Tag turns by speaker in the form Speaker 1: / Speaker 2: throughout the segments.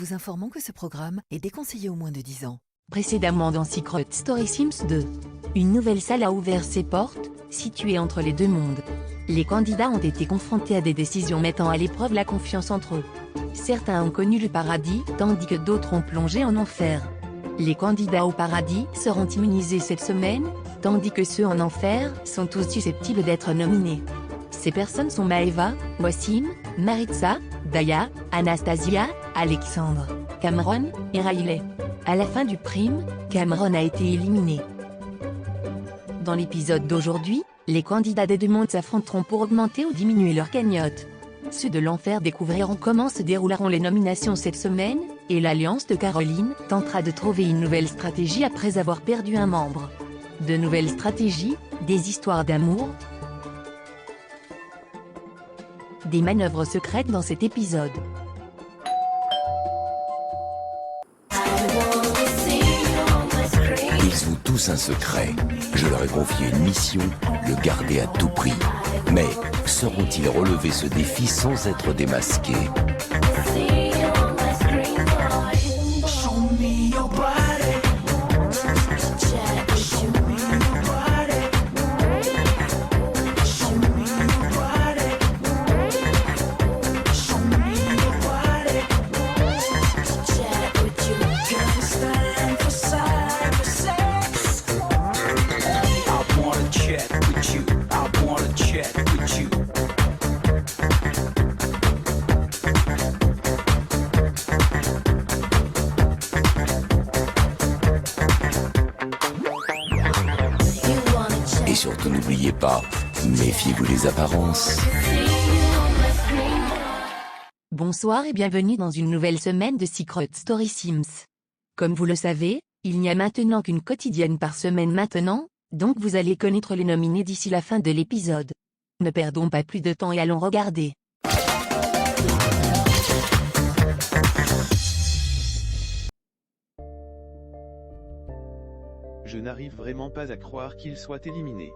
Speaker 1: vous informons que ce programme est déconseillé aux moins de 10 ans.
Speaker 2: Précédemment dans Secret Story Sims 2. Une nouvelle salle a ouvert ses portes, située entre les deux mondes. Les candidats ont été confrontés à des décisions mettant à l'épreuve la confiance entre eux. Certains ont connu le paradis, tandis que d'autres ont plongé en enfer. Les candidats au paradis seront immunisés cette semaine, tandis que ceux en enfer sont tous susceptibles d'être nominés. Ces personnes sont Maeva, Wassim, Maritza, Daya, Anastasia, Alexandre, Cameron et Riley. À la fin du prime, Cameron a été éliminé. Dans l'épisode d'aujourd'hui, les candidats des deux mondes s'affronteront pour augmenter ou diminuer leur cagnotte. Ceux de l'enfer découvriront comment se dérouleront les nominations cette semaine, et l'alliance de Caroline tentera de trouver une nouvelle stratégie après avoir perdu un membre. De nouvelles stratégies, des histoires d'amour, des manœuvres secrètes dans cet épisode.
Speaker 3: Ils ont tous un secret. Je leur ai confié une mission, le garder à tout prix. Mais sauront-ils relever ce défi sans être démasqués? Et surtout n'oubliez pas, méfiez-vous des apparences.
Speaker 2: Bonsoir et bienvenue dans une nouvelle semaine de Secret Story Sims. Comme vous le savez, il n'y a maintenant qu'une quotidienne par semaine maintenant, donc vous allez connaître les nominés d'ici la fin de l'épisode. Ne perdons pas plus de temps et allons regarder.
Speaker 4: Je n'arrive vraiment pas à croire qu'il soit éliminé.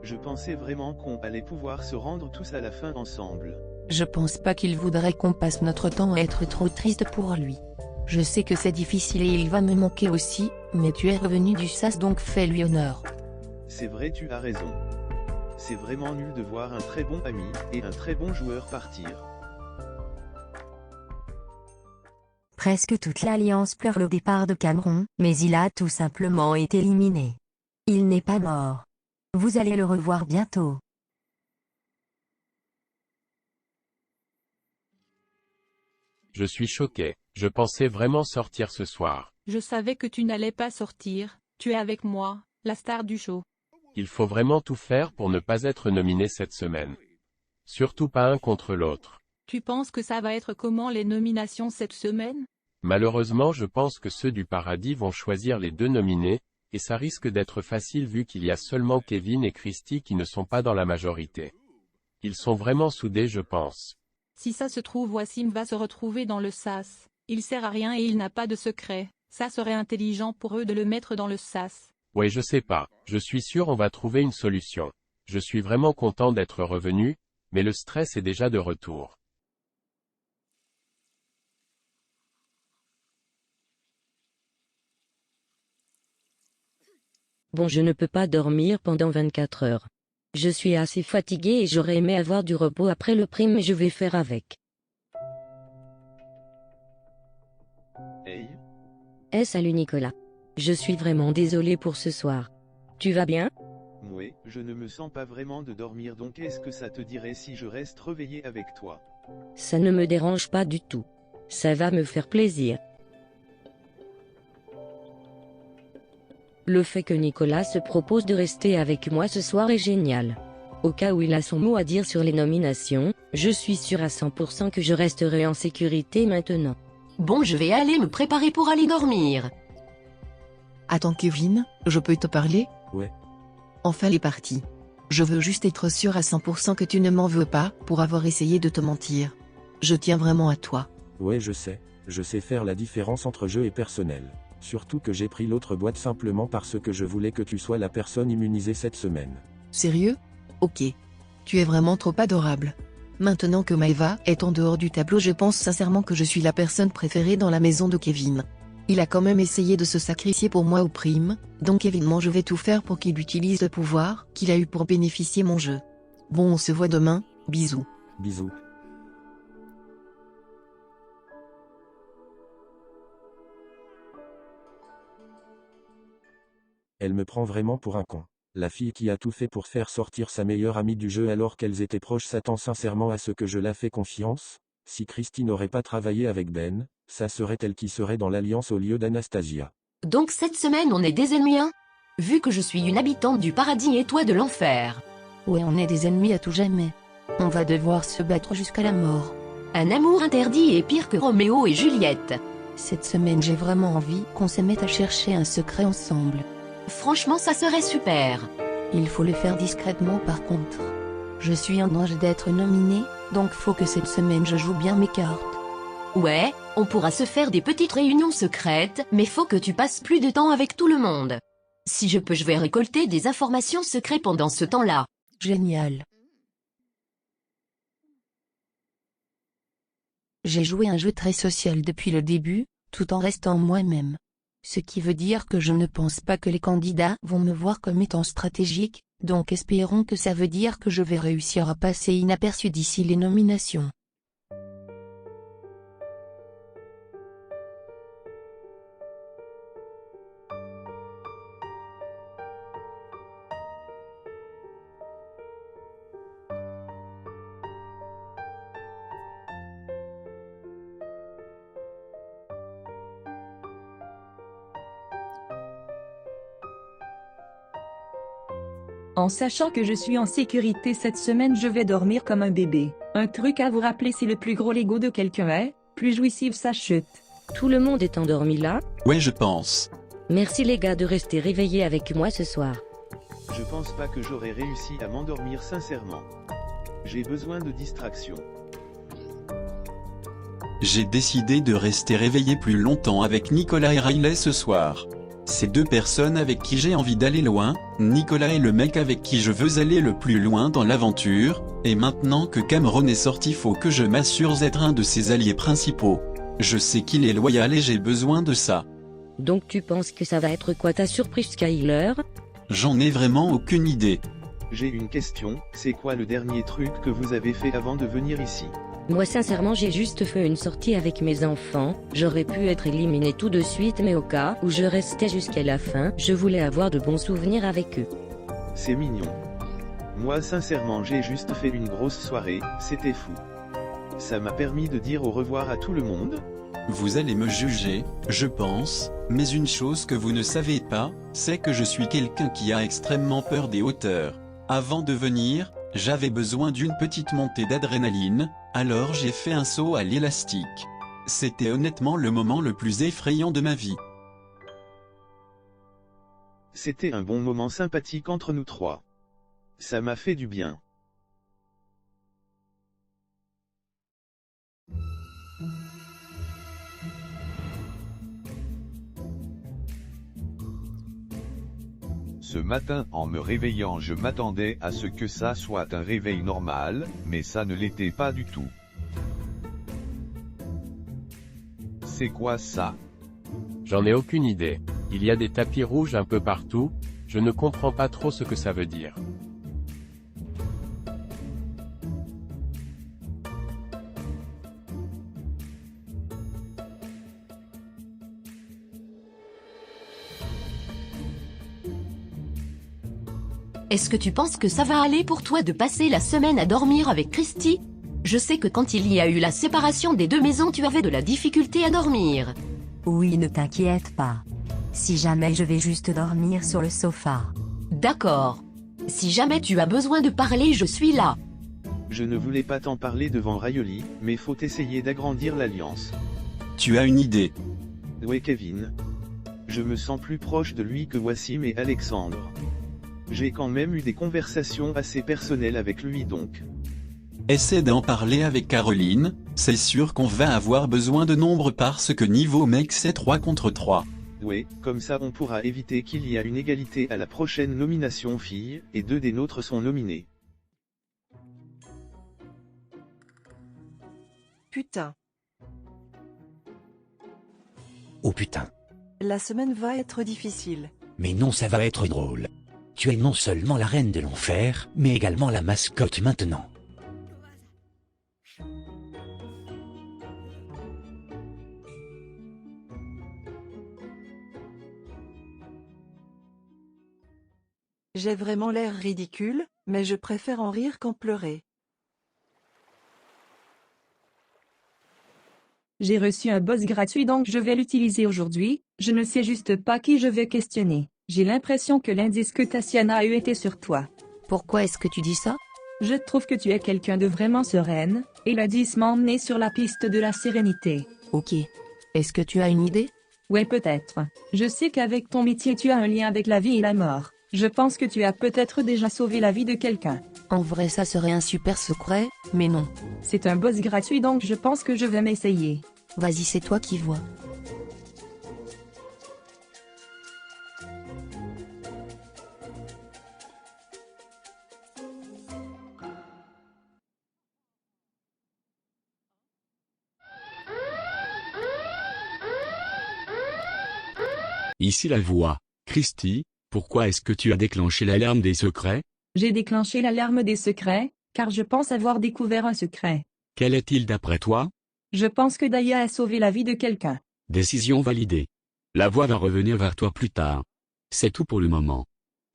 Speaker 4: Je pensais vraiment qu'on allait pouvoir se rendre tous à la fin ensemble.
Speaker 2: Je pense pas qu'il voudrait qu'on passe notre temps à être trop triste pour lui. Je sais que c'est difficile et il va me manquer aussi, mais tu es revenu du SAS donc fais-lui honneur.
Speaker 4: C'est vrai, tu as raison. C'est vraiment nul de voir un très bon ami et un très bon joueur partir.
Speaker 5: Presque toute l'Alliance pleure le départ de Cameron, mais il a tout simplement été éliminé. Il n'est pas mort. Vous allez le revoir bientôt.
Speaker 6: Je suis choqué, je pensais vraiment sortir ce soir.
Speaker 7: Je savais que tu n'allais pas sortir, tu es avec moi, la star du show.
Speaker 6: Il faut vraiment tout faire pour ne pas être nominé cette semaine. Surtout pas un contre l'autre.
Speaker 7: Tu penses que ça va être comment les nominations cette semaine?
Speaker 6: Malheureusement je pense que ceux du paradis vont choisir les deux nominés, et ça risque d'être facile vu qu'il y a seulement Kevin et Christy qui ne sont pas dans la majorité. Ils sont vraiment soudés je pense.
Speaker 7: Si ça se trouve Wassim va se retrouver dans le SAS. Il sert à rien et il n'a pas de secret. Ça serait intelligent pour eux de le mettre dans le SAS.
Speaker 6: Ouais je sais pas, je suis sûr on va trouver une solution. Je suis vraiment content d'être revenu, mais le stress est déjà de retour.
Speaker 8: Bon, je ne peux pas dormir pendant 24 heures. Je suis assez fatigué et j'aurais aimé avoir du repos après le prime mais je vais faire avec.
Speaker 4: Hey.
Speaker 8: Salut Nicolas. Je suis vraiment désolé pour ce soir. Tu vas bien?
Speaker 4: Ouais, je ne me sens pas vraiment de dormir donc est-ce que ça te dirait si je reste réveillé avec toi?
Speaker 8: Ça ne me dérange pas du tout. Ça va me faire plaisir. Le fait que Nicolas se propose de rester avec moi ce soir est génial. Au cas où il a son mot à dire sur les nominations, je suis sûr à 100% que je resterai en sécurité maintenant.
Speaker 2: Bon, je vais aller me préparer pour aller dormir.
Speaker 1: Attends Kevin, je peux te parler?
Speaker 9: Ouais.
Speaker 1: Enfin les parties. Je veux juste être sûr à 100% que tu ne m'en veux pas pour avoir essayé de te mentir. Je tiens vraiment à toi.
Speaker 9: Ouais je sais faire la différence entre jeu et personnel. Surtout que j'ai pris l'autre boîte simplement parce que je voulais que tu sois la personne immunisée cette semaine.
Speaker 1: Sérieux? Ok. Tu es vraiment trop adorable. Maintenant que Maeva est en dehors du tableau, je pense sincèrement que je suis la personne préférée dans la maison de Kevin. Il a quand même essayé de se sacrifier pour moi au prime, donc évidemment je vais tout faire pour qu'il utilise le pouvoir qu'il a eu pour bénéficier mon jeu. Bon, on se voit demain, bisous.
Speaker 9: Bisous. Elle me prend vraiment pour un con. La fille qui a tout fait pour faire sortir sa meilleure amie du jeu alors qu'elles étaient proches s'attend sincèrement à ce que je la fais confiance. Si Christy n'aurait pas travaillé avec Ben, ça serait elle qui serait dans l'alliance au lieu d'Anastasia.
Speaker 10: Donc cette semaine on est des ennemis, hein? Vu que je suis une habitante du paradis et toi de l'enfer.
Speaker 2: Ouais, on est des ennemis à tout jamais. On va devoir se battre jusqu'à la mort.
Speaker 10: Un amour interdit est pire que Roméo et Juliette.
Speaker 2: Cette semaine j'ai vraiment envie qu'on se mette à chercher un secret ensemble.
Speaker 10: Franchement ça serait super.
Speaker 2: Il faut le faire discrètement par contre. Je suis en danger d'être nominé, donc faut que cette semaine je joue bien mes cartes.
Speaker 10: Ouais, on pourra se faire des petites réunions secrètes, mais faut que tu passes plus de temps avec tout le monde. Si je peux, je vais récolter des informations secrètes pendant ce temps-là.
Speaker 2: Génial. J'ai joué un jeu très social depuis le début, tout en restant moi-même. Ce qui veut dire que je ne pense pas que les candidats vont me voir comme étant stratégique, donc espérons que ça veut dire que je vais réussir à passer inaperçu d'ici les nominations.
Speaker 11: En sachant que je suis en sécurité cette semaine, je vais dormir comme un bébé. Un truc à vous rappeler, si le plus gros l'ego de quelqu'un est, plus jouissive sa chute.
Speaker 8: Tout le monde est endormi là?
Speaker 12: Ouais, je pense.
Speaker 8: Merci les gars de rester réveillés avec moi ce soir.
Speaker 4: Je pense pas que j'aurais réussi à m'endormir sincèrement. J'ai besoin de distraction.
Speaker 12: J'ai décidé de rester réveillé plus longtemps avec Nicolas et Riley ce soir. Ces deux personnes avec qui j'ai envie d'aller loin. Nicolas est le mec avec qui je veux aller le plus loin dans l'aventure, et maintenant que Cameron est sorti, faut que je m'assure d'être un de ses alliés principaux. Je sais qu'il est loyal et j'ai besoin de ça.
Speaker 8: Donc tu penses que ça va être quoi ta surprise, Skyler?
Speaker 12: J'en ai vraiment aucune idée.
Speaker 4: J'ai une question, c'est quoi le dernier truc que vous avez fait avant de venir ici?
Speaker 8: Moi sincèrement j'ai juste fait une sortie avec mes enfants, j'aurais pu être éliminé tout de suite mais au cas où je restais jusqu'à la fin, je voulais avoir de bons souvenirs avec eux.
Speaker 4: C'est mignon. Moi sincèrement j'ai juste fait une grosse soirée, c'était fou. Ça m'a permis de dire au revoir à tout le monde.
Speaker 12: Vous allez me juger, je pense, mais une chose que vous ne savez pas, c'est que je suis quelqu'un qui a extrêmement peur des hauteurs. Avant de venir, j'avais besoin d'une petite montée d'adrénaline, alors j'ai fait un saut à l'élastique. C'était honnêtement le moment le plus effrayant de ma vie.
Speaker 4: C'était un bon moment sympathique entre nous trois. Ça m'a fait du bien.
Speaker 13: Ce matin, en me réveillant, je m'attendais à ce que ça soit un réveil normal, mais ça ne l'était pas du tout. C'est quoi ça?
Speaker 6: J'en ai aucune idée. Il y a des tapis rouges un peu partout, je ne comprends pas trop ce que ça veut dire.
Speaker 10: Est-ce que tu penses que ça va aller pour toi de passer la semaine à dormir avec Christy? Je sais que quand il y a eu la séparation des deux maisons, tu avais de la difficulté à dormir.
Speaker 5: Oui, ne t'inquiète pas. Si jamais je vais juste dormir sur le sofa.
Speaker 10: D'accord. Si jamais tu as besoin de parler, je suis là.
Speaker 4: Je ne voulais pas t'en parler devant Rayoli, mais faut essayer d'agrandir l'alliance.
Speaker 12: Tu as une idée?
Speaker 4: Ouais Kevin. Je me sens plus proche de lui que Wassim et Alexandre. J'ai quand même eu des conversations assez personnelles avec lui donc.
Speaker 12: Essaie d'en parler avec Caroline, c'est sûr qu'on va avoir besoin de nombre parce que niveau mec c'est 3 contre 3.
Speaker 4: Ouais, comme ça on pourra éviter qu'il y ait une égalité à la prochaine nomination filles, et 2 des nôtres sont nominés.
Speaker 14: putain.
Speaker 15: Oh putain.
Speaker 14: La semaine va être difficile.
Speaker 15: Mais non, ça va être drôle. Tu es non seulement la reine de l'enfer, mais également la mascotte maintenant.
Speaker 14: J'ai vraiment l'air ridicule, mais je préfère en rire qu'en pleurer.
Speaker 11: J'ai reçu un boss gratuit donc je vais l'utiliser aujourd'hui, je ne sais juste pas qui je vais questionner. J'ai l'impression que l'indice que Tassiana a eu était sur toi.
Speaker 2: Pourquoi est-ce que tu dis ça?
Speaker 11: Je trouve que tu es quelqu'un de vraiment sereine, et l'indice m'a emmené sur la piste de la sérénité.
Speaker 2: Ok. Est-ce que tu as une idée?
Speaker 11: Ouais, peut-être. Je sais qu'avec ton métier tu as un lien avec la vie et la mort. Je pense que tu as peut-être déjà sauvé la vie de quelqu'un.
Speaker 2: En vrai ça serait un super secret, mais non.
Speaker 11: C'est un boss gratuit donc je pense que je vais m'essayer.
Speaker 2: Vas-y, c'est toi qui vois.
Speaker 16: Ici la voix. Christy, pourquoi est-ce que tu as déclenché l'alarme des secrets?
Speaker 11: J'ai déclenché l'alarme des secrets, car je pense avoir découvert un secret.
Speaker 16: Quel est-il d'après toi?
Speaker 11: Je pense que Daya a sauvé la vie de quelqu'un.
Speaker 16: Décision validée. La voix va revenir vers toi plus tard. C'est tout pour le moment.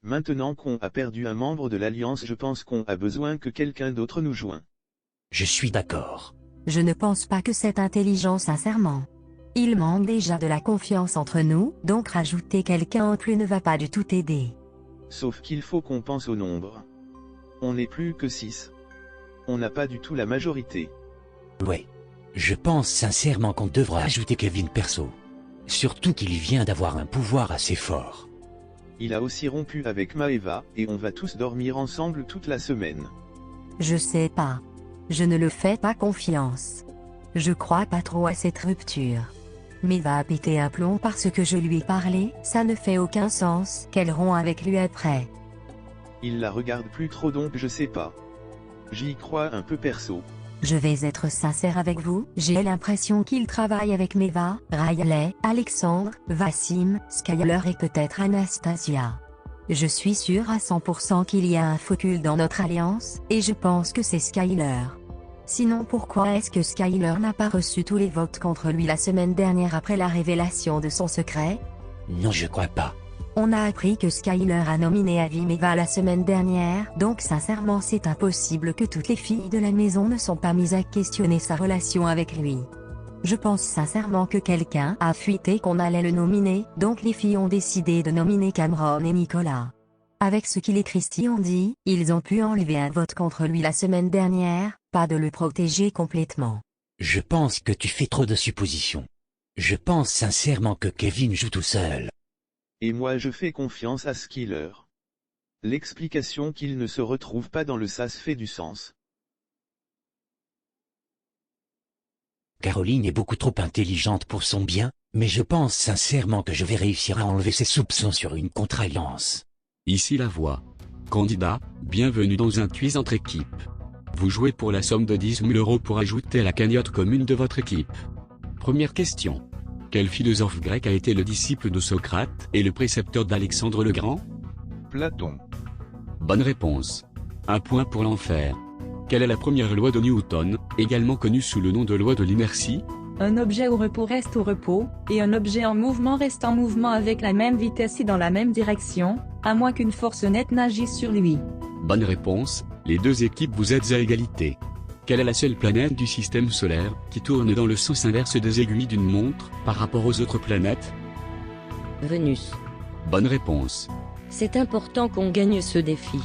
Speaker 4: Maintenant qu'on a perdu un membre de l'Alliance, je pense qu'on a besoin que quelqu'un d'autre nous joigne.
Speaker 15: Je suis d'accord.
Speaker 5: Je ne pense pas que c'est intelligent sincèrement. Il manque déjà de la confiance entre nous, donc rajouter quelqu'un en plus ne va pas du tout aider.
Speaker 4: Sauf qu'il faut qu'on pense au nombre. On n'est plus que 6. On n'a pas du tout la majorité.
Speaker 15: Ouais. Je pense sincèrement qu'on devra ajouter Kevin perso. Surtout qu'il vient d'avoir un pouvoir assez fort.
Speaker 4: Il a aussi rompu avec Maeva, et on va tous dormir ensemble toute la semaine.
Speaker 5: Je sais pas. Je ne le fais pas confiance. Je crois pas trop à cette rupture. Maeva a pété un plomb parce que je lui ai parlé, ça ne fait aucun sens qu'elle rompt avec lui après.
Speaker 4: Il la regarde plus trop donc je sais pas. J'y crois un peu perso.
Speaker 5: Je vais être sincère avec vous, j'ai l'impression qu'il travaille avec Maeva, Riley, Alexandre, Wassim, Skyler et peut-être Anastasia. Je suis sûr à 100% qu'il y a un focus dans notre alliance, et je pense que c'est Skyler. Sinon pourquoi est-ce que Skyler n'a pas reçu tous les votes contre lui la semaine dernière après la révélation de son secret?
Speaker 15: Non, je crois pas.
Speaker 5: On a appris que Skyler a nominé Avi Maeva la semaine dernière, donc sincèrement c'est impossible que toutes les filles de la maison ne sont pas mises à questionner sa relation avec lui. Je pense sincèrement que quelqu'un a fuité qu'on allait le nominer, donc les filles ont décidé de nominer Cameron et Nicolas. Avec ce qu'il et Christy ont dit, ils ont pu enlever un vote contre lui la semaine dernière, pas de le protéger complètement.
Speaker 15: Je pense que tu fais trop de suppositions. Je pense sincèrement que Kevin joue tout seul.
Speaker 4: Et moi je fais confiance à Skyler. L'explication qu'il ne se retrouve pas dans le sas fait du sens.
Speaker 15: Caroline est beaucoup trop intelligente pour son bien, mais je pense sincèrement que je vais réussir à enlever ses soupçons sur une contre-alliance.
Speaker 16: Ici la voix. Candidat, bienvenue dans un quiz entre équipes. Vous jouez pour la somme de 10 000 € pour ajouter à la cagnotte commune de votre équipe. Première question. Quel philosophe grec a été le disciple de Socrate et le précepteur d'Alexandre le Grand?
Speaker 13: Platon.
Speaker 16: Bonne réponse. Un point pour l'enfer. Quelle est la première loi de Newton, également connue sous le nom de loi de l'inertie?
Speaker 11: Un objet au repos reste au repos, et un objet en mouvement reste en mouvement avec la même vitesse et dans la même direction, à moins qu'une force nette n'agisse sur lui.
Speaker 16: Bonne réponse, les deux équipes vous êtes à égalité. Quelle est la seule planète du système solaire qui tourne dans le sens inverse des aiguilles d'une montre par rapport aux autres planètes?
Speaker 8: Vénus.
Speaker 16: Bonne réponse.
Speaker 8: C'est important qu'on gagne ce défi.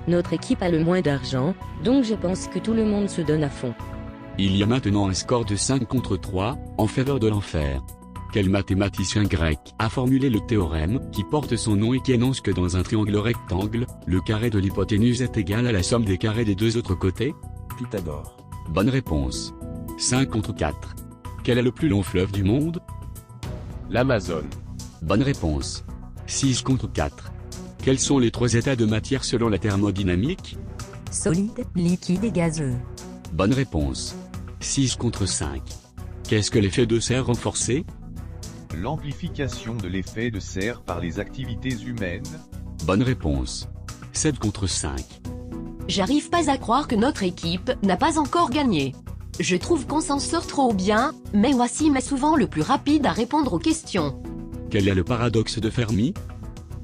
Speaker 8: Notre équipe a le moins d'argent, donc je pense que tout le monde se donne à fond.
Speaker 16: Il y a maintenant un score de 5 contre 3, en faveur de l'enfer. Quel mathématicien grec a formulé le théorème qui porte son nom et qui énonce que dans un triangle rectangle, le carré de l'hypoténuse est égal à la somme des carrés des deux autres côtés?
Speaker 9: Pythagore.
Speaker 16: Bonne réponse. 5 contre 4. Quel est le plus long fleuve du monde?
Speaker 6: L'Amazone.
Speaker 16: Bonne réponse. 6 contre 4. Quels sont les 3 états de matière selon la thermodynamique?
Speaker 5: Solide, liquide et gazeux.
Speaker 16: Bonne réponse. 6 contre 5. Qu'est-ce que l'effet de serre renforcé?
Speaker 13: L'amplification de l'effet de serre par les activités humaines.
Speaker 16: Bonne réponse. 7 contre 5.
Speaker 10: J'arrive pas à croire que notre équipe n'a pas encore gagné. Je trouve qu'on s'en sort trop bien, mais Wassim est souvent le plus rapide à répondre aux questions.
Speaker 16: Quel est le paradoxe de Fermi?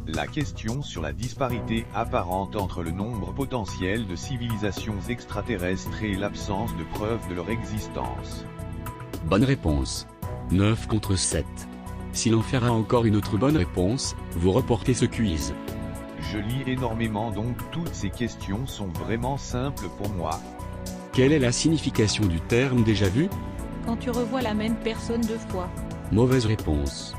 Speaker 13: La question sur la disparité apparente entre le nombre potentiel de civilisations extraterrestres et l'absence de preuves de leur existence.
Speaker 16: Bonne réponse. 9 contre 7. Si l'enfer a encore une autre bonne réponse, vous reportez ce quiz.
Speaker 13: Je lis énormément donc toutes ces questions sont vraiment simples pour moi.
Speaker 16: Quelle est la signification du terme déjà vu?
Speaker 7: Quand tu revois la même personne 2 fois.
Speaker 16: Mauvaise réponse.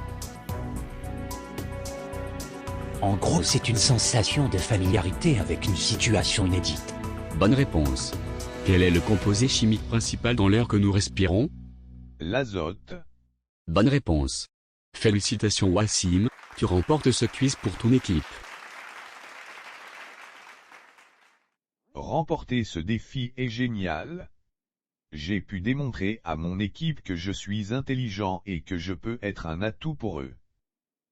Speaker 15: En gros, c'est une sensation de familiarité avec une situation inédite.
Speaker 16: Bonne réponse. Quel est le composé chimique principal dans l'air que nous respirons?
Speaker 13: L'azote.
Speaker 16: Bonne réponse. Félicitations Wassim, tu remportes ce quiz pour ton équipe.
Speaker 13: Remporter ce défi est génial. J'ai pu démontrer à mon équipe que je suis intelligent et que je peux être un atout pour eux.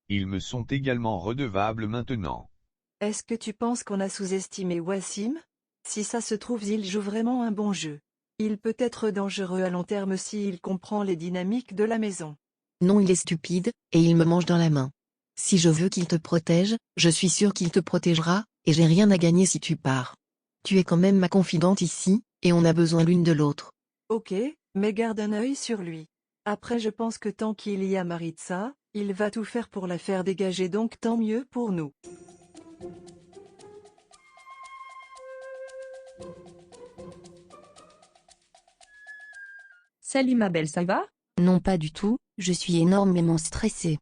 Speaker 13: Ils me sont également redevables maintenant.
Speaker 14: Est-ce que tu penses qu'on a sous-estimé Wassim? Si ça se trouve, il joue vraiment un bon jeu. Il peut être dangereux à long terme s'il comprend les dynamiques de la maison.
Speaker 1: Non, il est stupide, et il me mange dans la main. Si je veux qu'il te protège, je suis sûr qu'il te protégera, et j'ai rien à gagner si tu pars. Tu es quand même ma confidente ici, et on a besoin l'une de l'autre.
Speaker 14: Ok, mais garde un œil sur lui. Après, je pense que tant qu'il y a Maritza, il va tout faire pour la faire dégager, donc tant mieux pour nous.
Speaker 11: Salut ma belle, ça va?
Speaker 2: Non, pas du tout, je suis énormément stressée.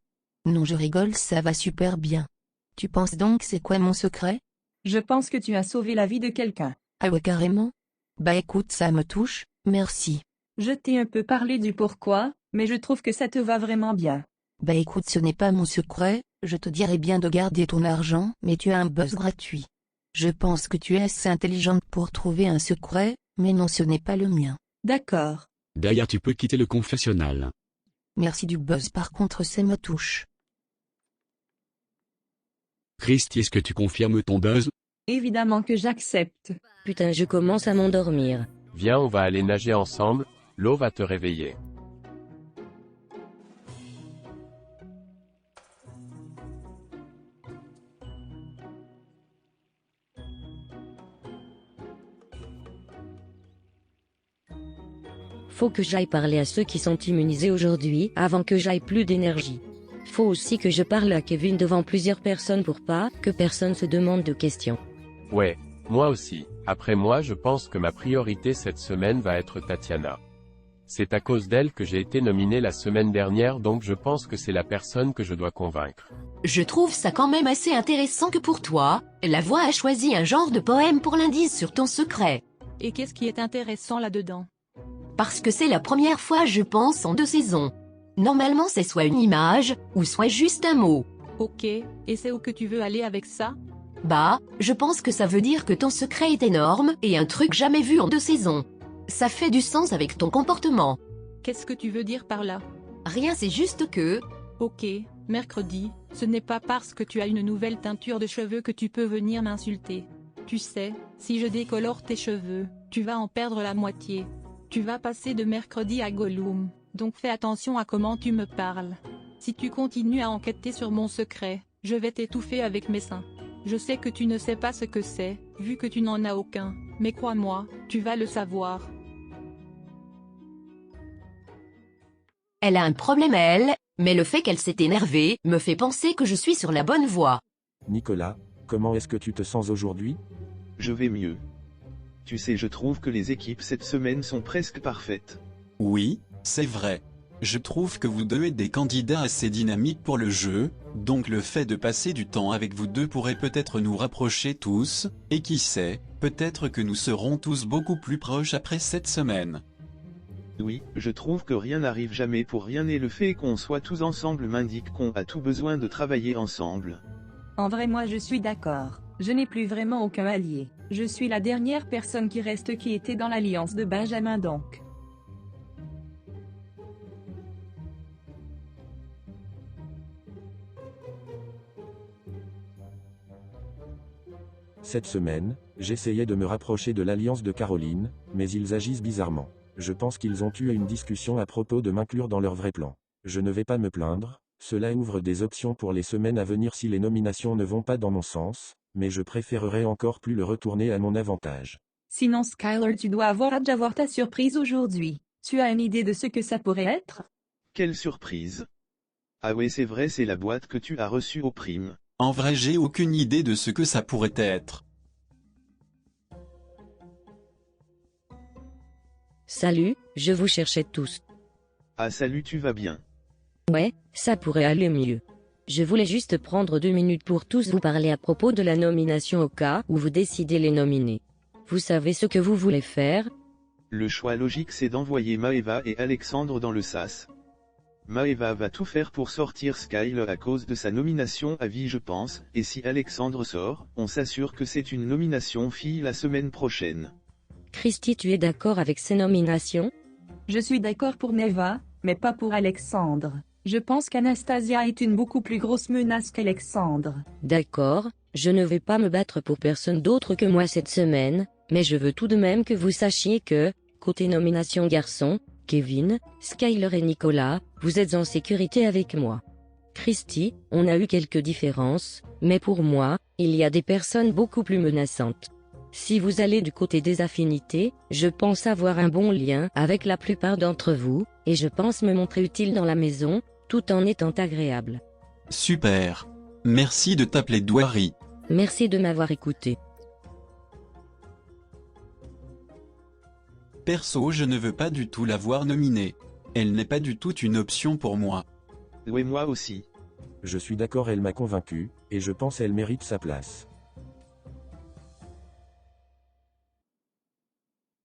Speaker 2: Non, je rigole, ça va super bien. Tu penses donc c'est quoi mon secret?
Speaker 11: Je pense que tu as sauvé la vie de quelqu'un.
Speaker 2: Ah ouais, carrément? Bah écoute, ça me touche, merci.
Speaker 11: Je t'ai un peu parlé du pourquoi, mais je trouve que ça te va vraiment bien.
Speaker 2: Bah écoute, ce n'est pas mon secret, je te dirais bien de garder ton argent, mais tu as un buzz gratuit. Je pense que tu es assez intelligente pour trouver un secret, mais non, ce n'est pas le mien.
Speaker 11: D'accord.
Speaker 16: D'ailleurs, tu peux quitter le confessionnal.
Speaker 2: Merci du buzz, par contre ça me touche.
Speaker 16: Christy, est-ce que tu confirmes ton buzz?
Speaker 11: Évidemment que j'accepte.
Speaker 8: Putain, je commence à m'endormir.
Speaker 6: Viens, on va aller nager ensemble, l'eau va te réveiller.
Speaker 8: Faut que j'aille parler à ceux qui sont immunisés aujourd'hui avant que j'aille plus d'énergie. Faut aussi que je parle à Kevin devant plusieurs personnes pour pas que personne se demande de questions.
Speaker 6: Ouais, moi aussi. Après moi, je pense que ma priorité cette semaine va être Tatiana. C'est à cause d'elle que j'ai été nominé la semaine dernière, donc je pense que c'est la personne que je dois convaincre.
Speaker 10: Je trouve ça quand même assez intéressant que pour toi, la voix a choisi un genre de poème pour l'indice sur ton secret.
Speaker 7: Et qu'est-ce qui est intéressant là-dedans?
Speaker 10: Parce que c'est la première fois, je pense, en 2 saisons. Normalement, c'est soit une image, ou soit juste un mot.
Speaker 7: Ok, et c'est où que tu veux aller avec ça?
Speaker 10: Bah, je pense que ça veut dire que ton secret est énorme, et un truc jamais vu en 2 saisons. Ça fait du sens avec ton comportement.
Speaker 7: Qu'est-ce que tu veux dire par là?
Speaker 10: Rien, c'est juste que...
Speaker 7: Ok, mercredi, ce n'est pas parce que tu as une nouvelle teinture de cheveux que tu peux venir m'insulter. Tu sais, si je décolore tes cheveux, tu vas en perdre la moitié. Tu vas passer de mercredi à Gollum, donc fais attention à comment tu me parles. Si tu continues à enquêter sur mon secret, je vais t'étouffer avec mes seins. Je sais que tu ne sais pas ce que c'est, vu que tu n'en as aucun, mais crois-moi, tu vas le savoir.
Speaker 10: Elle a un problème elle, mais le fait qu'elle s'est énervée me fait penser que je suis sur la bonne voie.
Speaker 9: Nicolas, comment est-ce que tu te sens aujourd'hui?
Speaker 4: Je vais mieux. Tu sais, je trouve que les équipes cette semaine sont presque parfaites.
Speaker 12: Oui, c'est vrai. Je trouve que vous deux êtes des candidats assez dynamiques pour le jeu, donc le fait de passer du temps avec vous deux pourrait peut-être nous rapprocher tous, et qui sait, peut-être que nous serons tous beaucoup plus proches après cette semaine.
Speaker 4: Oui, je trouve que rien n'arrive jamais pour rien et le fait qu'on soit tous ensemble m'indique qu'on a tout besoin de travailler ensemble.
Speaker 11: En vrai, moi je suis d'accord. Je n'ai plus vraiment aucun allié. Je suis la dernière personne qui reste qui était dans l'alliance de Benjamin donc.
Speaker 9: Cette semaine, j'essayais de me rapprocher de l'alliance de Caroline, mais ils agissent bizarrement. Je pense qu'ils ont eu une discussion à propos de m'inclure dans leur vrai plan. Je ne vais pas me plaindre, cela ouvre des options pour les semaines à venir si les nominations ne vont pas dans mon sens, mais je préférerais encore plus le retourner à mon avantage.
Speaker 11: Sinon Skyler, tu dois avoir hâte d'avoir ta surprise aujourd'hui. Tu as une idée de ce que ça pourrait être?
Speaker 4: Quelle surprise! Ah ouais, c'est vrai, c'est la boîte que tu as reçue aux primes.
Speaker 12: En vrai, j'ai aucune idée de ce que ça pourrait être.
Speaker 8: Salut, je vous cherchais tous.
Speaker 4: Ah salut, tu vas bien?
Speaker 8: Ouais, ça pourrait aller mieux. Je voulais juste prendre 2 minutes pour tous vous parler à propos de la nomination au cas où vous décidez les nominer. Vous savez ce que vous voulez faire?
Speaker 4: Le choix logique c'est d'envoyer Maeva et Alexandre dans le sas. Maeva va tout faire pour sortir Skyler à cause de sa nomination à vie je pense, et si Alexandre sort, on s'assure que c'est une nomination fille la semaine prochaine.
Speaker 8: Christy, tu es d'accord avec ces nominations?
Speaker 11: Je suis d'accord pour Maeva, mais pas pour Alexandre. Je pense qu'Anastasia est une beaucoup plus grosse menace qu'Alexandre.
Speaker 8: D'accord, je ne vais pas me battre pour personne d'autre que moi cette semaine, mais je veux tout de même que vous sachiez que, côté nomination garçon, Kevin, Skyler et Nicolas, vous êtes en sécurité avec moi. Christy, on a eu quelques différences, mais pour moi, il y a des personnes beaucoup plus menaçantes. Si vous allez du côté des affinités, je pense avoir un bon lien avec la plupart d'entre vous, et je pense me montrer utile dans la maison, tout en étant agréable.
Speaker 12: Super. Merci de t'appeler Douari.
Speaker 8: Merci de m'avoir écouté.
Speaker 12: Perso, je ne veux pas du tout la voir nominée. Elle n'est pas du tout une option pour moi.
Speaker 4: Ouais, moi aussi.
Speaker 9: Je suis d'accord, elle m'a convaincu, et je pense elle mérite sa place.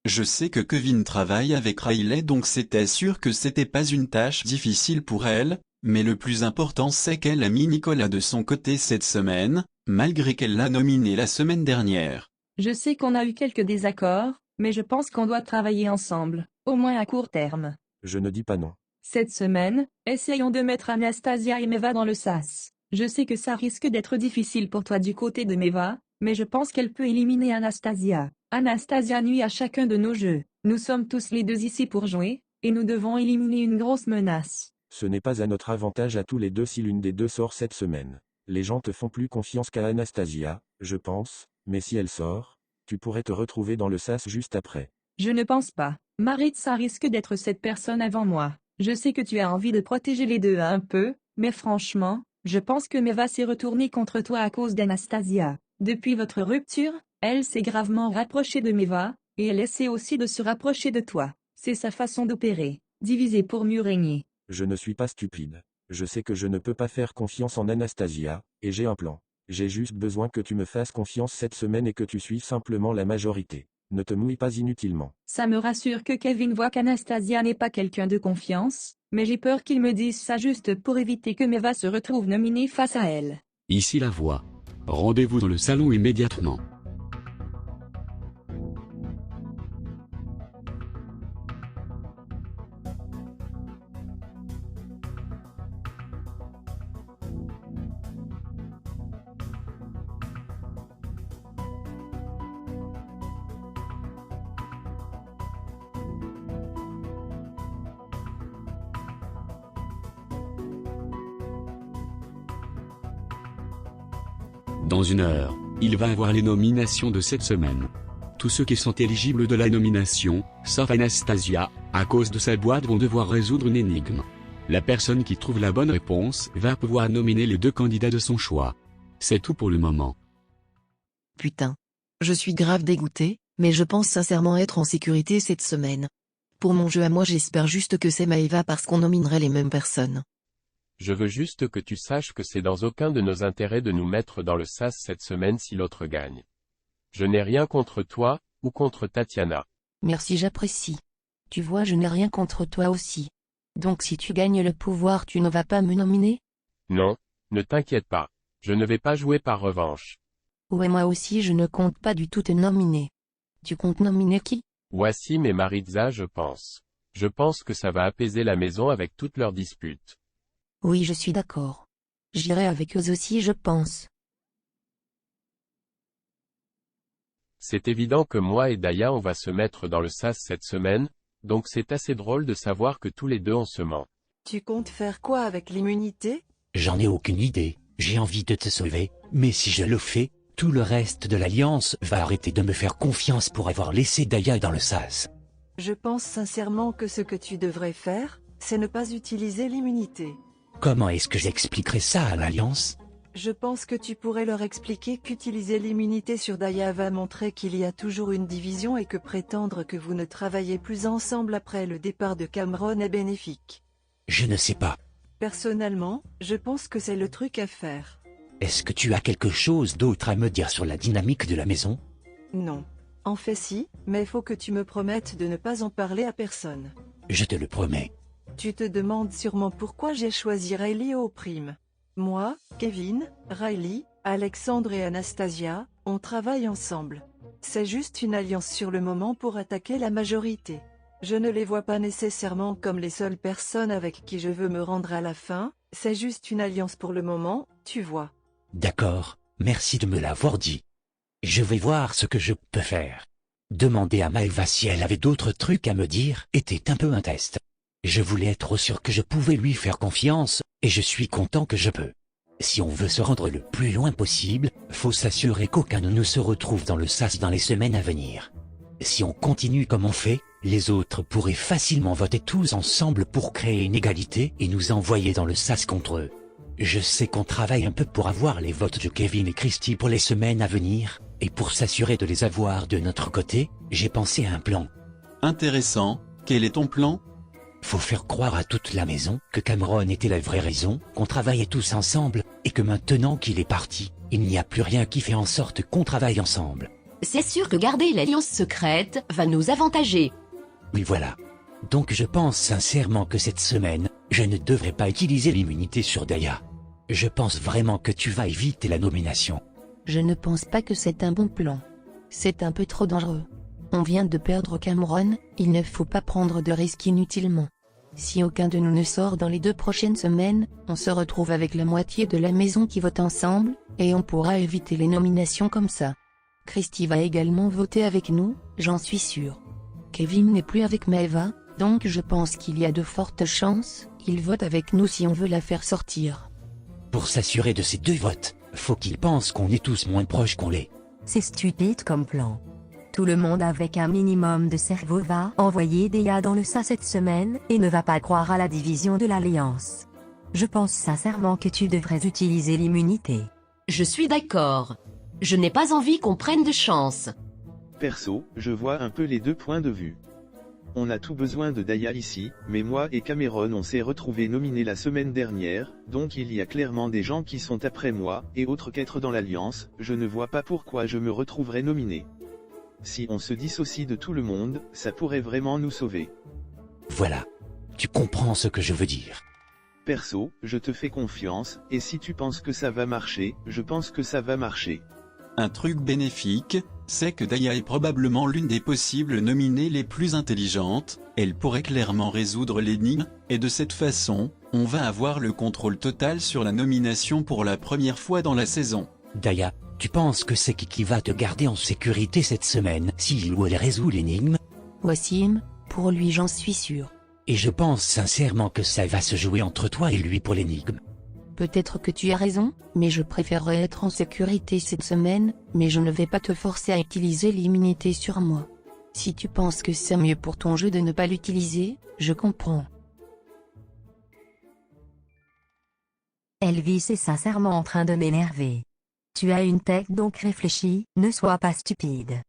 Speaker 12: Je sais que Kevin travaille avec Riley donc c'était sûr que c'était pas une tâche difficile pour elle, mais le plus important c'est qu'elle a mis Nicolas de son côté cette semaine, malgré qu'elle l'a nominé la semaine dernière.
Speaker 11: Je sais qu'on a eu quelques désaccords, mais je pense qu'on doit travailler ensemble, au moins à court terme.
Speaker 9: Je ne dis pas non.
Speaker 11: Cette semaine, essayons de mettre Anastasia et Maeva dans le sas. Je sais que ça risque d'être difficile pour toi du côté de Maeva, mais je pense qu'elle peut éliminer Anastasia. Anastasia nuit à chacun de nos jeux. Nous sommes tous les deux ici pour jouer, et nous devons éliminer une grosse menace.
Speaker 9: Ce n'est pas à notre avantage à tous les deux si l'une des deux sort cette semaine. Les gens te font plus confiance qu'à Anastasia, je pense, mais si elle sort, tu pourrais te retrouver dans le sas juste après.
Speaker 11: Je ne pense pas. Maritza risque d'être cette personne avant moi. Je sais que tu as envie de protéger les deux un peu, mais franchement, je pense que Maeva s'est retournée contre toi à cause d'Anastasia. Depuis votre rupture, elle s'est gravement rapprochée de Maeva, et elle essaie aussi de se rapprocher de toi. C'est sa façon d'opérer, diviser pour mieux régner.
Speaker 9: Je ne suis pas stupide. Je sais que je ne peux pas faire confiance en Anastasia, et j'ai un plan. J'ai juste besoin que tu me fasses confiance cette semaine et que tu suives simplement la majorité. Ne te mouille pas inutilement.
Speaker 11: Ça me rassure que Kevin voit qu'Anastasia n'est pas quelqu'un de confiance, mais j'ai peur qu'il me dise ça juste pour éviter que Maeva se retrouve nominée face à elle.
Speaker 16: Ici la voix. Rendez-vous dans le salon immédiatement. Dans 1 heure, il va avoir les nominations de cette semaine. Tous ceux qui sont éligibles de la nomination, sauf Anastasia, à cause de sa boîte vont devoir résoudre une énigme. La personne qui trouve la bonne réponse va pouvoir nominer les 2 candidats de son choix. C'est tout pour le moment.
Speaker 1: Putain. Je suis grave dégoûté, mais je pense sincèrement être en sécurité cette semaine. Pour mon jeu à moi j'espère juste que c'est Maeva parce qu'on nominerait les mêmes personnes.
Speaker 6: Je veux juste que tu saches que c'est dans aucun de nos intérêts de nous mettre dans le sas cette semaine si l'autre gagne. Je n'ai rien contre toi, ou contre Tatiana.
Speaker 2: Merci, j'apprécie. Tu vois, je n'ai rien contre toi aussi. Donc si tu gagnes le pouvoir, tu ne vas pas me nominer?
Speaker 6: Non, ne t'inquiète pas. Je ne vais pas jouer par revanche.
Speaker 2: Ouais, moi aussi je ne compte pas du tout te nominer. Tu comptes nominer qui?
Speaker 6: Wassim et Maritza je pense. Je pense que ça va apaiser la maison avec toutes leurs disputes.
Speaker 2: Oui, je suis d'accord. J'irai avec eux aussi, je pense.
Speaker 6: C'est évident que moi et Daya on va se mettre dans le sas cette semaine, donc c'est assez drôle de savoir que tous les deux on se ment.
Speaker 14: Tu comptes faire quoi avec l'immunité?
Speaker 15: J'en ai aucune idée, j'ai envie de te sauver, mais si je le fais, tout le reste de l'Alliance va arrêter de me faire confiance pour avoir laissé Daya dans le sas.
Speaker 14: Je pense sincèrement que ce que tu devrais faire, c'est ne pas utiliser l'immunité.
Speaker 15: Comment est-ce que j'expliquerai ça à l'Alliance?
Speaker 14: Je pense que tu pourrais leur expliquer qu'utiliser l'immunité sur Daya va montrer qu'il y a toujours une division et que prétendre que vous ne travaillez plus ensemble après le départ de Cameron est bénéfique.
Speaker 15: Je ne sais pas.
Speaker 14: Personnellement, je pense que c'est le truc à faire.
Speaker 15: Est-ce que tu as quelque chose d'autre à me dire sur la dynamique de la maison?
Speaker 14: Non. En fait si, mais faut que tu me promettes de ne pas en parler à personne.
Speaker 15: Je te le promets.
Speaker 14: Tu te demandes sûrement pourquoi j'ai choisi Riley au prime. Moi, Kevin, Riley, Alexandre et Anastasia, on travaille ensemble. C'est juste une alliance sur le moment pour attaquer la majorité. Je ne les vois pas nécessairement comme les seules personnes avec qui je veux me rendre à la fin, c'est juste une alliance pour le moment, tu vois.
Speaker 15: D'accord, merci de me l'avoir dit. Je vais voir ce que je peux faire. Demander à Maëva si elle avait d'autres trucs à me dire était un peu un test. Je voulais être sûr que je pouvais lui faire confiance, et je suis content que je peux. Si on veut se rendre le plus loin possible, faut s'assurer qu'aucun ne se retrouve dans le sas dans les semaines à venir. Si on continue comme on fait, les autres pourraient facilement voter tous ensemble pour créer une égalité et nous envoyer dans le sas contre eux. Je sais qu'on travaille un peu pour avoir les votes de Kevin et Christy pour les semaines à venir, et pour s'assurer de les avoir de notre côté, j'ai pensé à un plan.
Speaker 12: Intéressant, quel est ton plan?
Speaker 15: Faut faire croire à toute la maison que Cameron était la vraie raison, qu'on travaillait tous ensemble, et que maintenant qu'il est parti, il n'y a plus rien qui fait en sorte qu'on travaille ensemble.
Speaker 10: C'est sûr que garder l'alliance secrète va nous avantager.
Speaker 15: Oui voilà. Donc je pense sincèrement que cette semaine, je ne devrais pas utiliser l'immunité sur Daya. Je pense vraiment que tu vas éviter la nomination.
Speaker 2: Je ne pense pas que c'est un bon plan. C'est un peu trop dangereux. On vient de perdre Cameron, il ne faut pas prendre de risques inutilement. Si aucun de nous ne sort dans les 2 prochaines semaines, on se retrouve avec la moitié de la maison qui vote ensemble, et on pourra éviter les nominations comme ça. Christy va également voter avec nous, j'en suis sûr. Kevin n'est plus avec Maëva, donc je pense qu'il y a de fortes chances qu'il vote avec nous si on veut la faire sortir.
Speaker 15: Pour s'assurer de ces 2 votes, faut qu'il pense qu'on est tous moins proches qu'on l'est.
Speaker 5: C'est stupide comme plan. Tout le monde avec un minimum de cerveau va envoyer Daya dans le sas cette semaine et ne va pas croire à la division de l'Alliance. Je pense sincèrement que tu devrais utiliser l'immunité.
Speaker 10: Je suis d'accord. Je n'ai pas envie qu'on prenne de chance.
Speaker 4: Perso, je vois un peu les 2 points de vue. On a tout besoin de Daya ici, mais moi et Cameron on s'est retrouvés nominés la semaine dernière, donc il y a clairement des gens qui sont après moi, et autre qu'être dans l'Alliance, je ne vois pas pourquoi je me retrouverais nominé. Si on se dissocie de tout le monde, ça pourrait vraiment nous sauver.
Speaker 15: Voilà. Tu comprends ce que je veux dire.
Speaker 4: Perso, je te fais confiance, et si tu penses que ça va marcher, je pense que ça va marcher.
Speaker 12: Un truc bénéfique, c'est que Daya est probablement l'une des possibles nominées les plus intelligentes, elle pourrait clairement résoudre l'énigme, et de cette façon, on va avoir le contrôle total sur la nomination pour la première fois dans la saison.
Speaker 15: Daya, tu penses que c'est qui va te garder en sécurité cette semaine s'il ou elle résout l'énigme?
Speaker 2: Wassim, pour lui j'en suis sûr.
Speaker 15: Et je pense sincèrement que ça va se jouer entre toi et lui pour l'énigme.
Speaker 2: Peut-être que tu as raison, mais je préférerais être en sécurité cette semaine, mais je ne vais pas te forcer à utiliser l'immunité sur moi. Si tu penses que c'est mieux pour ton jeu de ne pas l'utiliser, je comprends.
Speaker 5: Elvis est sincèrement en train de m'énerver. Tu as une tête donc réfléchie, ne sois pas stupide.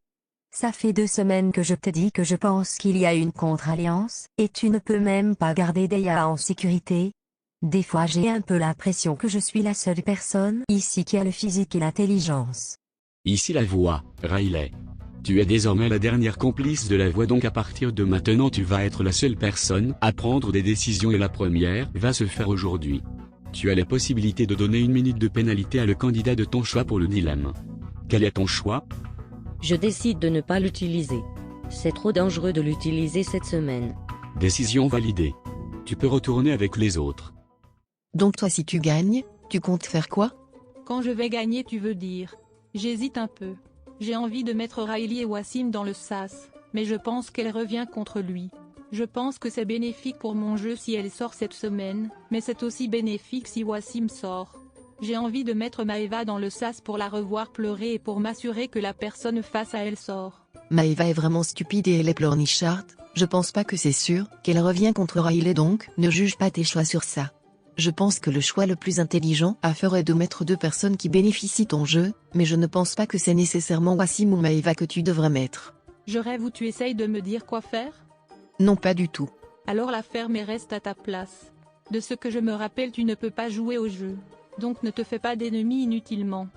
Speaker 5: Ça fait 2 semaines que je te dis que je pense qu'il y a une contre-alliance, et tu ne peux même pas garder Daya en sécurité. Des fois j'ai un peu l'impression que je suis la seule personne ici qui a le physique et l'intelligence.
Speaker 16: Ici la voix, Riley. Tu es désormais la dernière complice de la voix, donc à partir de maintenant tu vas être la seule personne à prendre des décisions et la première va se faire aujourd'hui. Tu as la possibilité de donner 1 minute de pénalité à le candidat de ton choix pour le dilemme. Quel est ton choix?
Speaker 8: Je décide de ne pas l'utiliser. C'est trop dangereux de l'utiliser cette semaine.
Speaker 16: Décision validée. Tu peux retourner avec les autres.
Speaker 1: Donc toi si tu gagnes, tu comptes faire quoi?
Speaker 7: Quand je vais gagner tu veux dire. J'hésite un peu. J'ai envie de mettre Riley et Wassim dans le sas, mais je pense qu'elle revient contre lui. Je pense que c'est bénéfique pour mon jeu si elle sort cette semaine, mais c'est aussi bénéfique si Wassim sort. J'ai envie de mettre Maeva dans le sas pour la revoir pleurer et pour m'assurer que la personne face à elle sort.
Speaker 1: Maeva est vraiment stupide et elle est pleurnicharde, je pense pas que c'est sûr qu'elle revient contre Riley, donc ne juge pas tes choix sur ça. Je pense que le choix le plus intelligent à faire est de mettre 2 personnes qui bénéficient ton jeu, mais je ne pense pas que c'est nécessairement Wassim ou Maeva que tu devrais mettre.
Speaker 7: Je rêve où tu essayes de me dire quoi faire?
Speaker 1: Non, pas du tout.
Speaker 7: Alors la ferme et reste à ta place. De ce que je me rappelle, tu ne peux pas jouer au jeu. Donc ne te fais pas d'ennemis inutilement.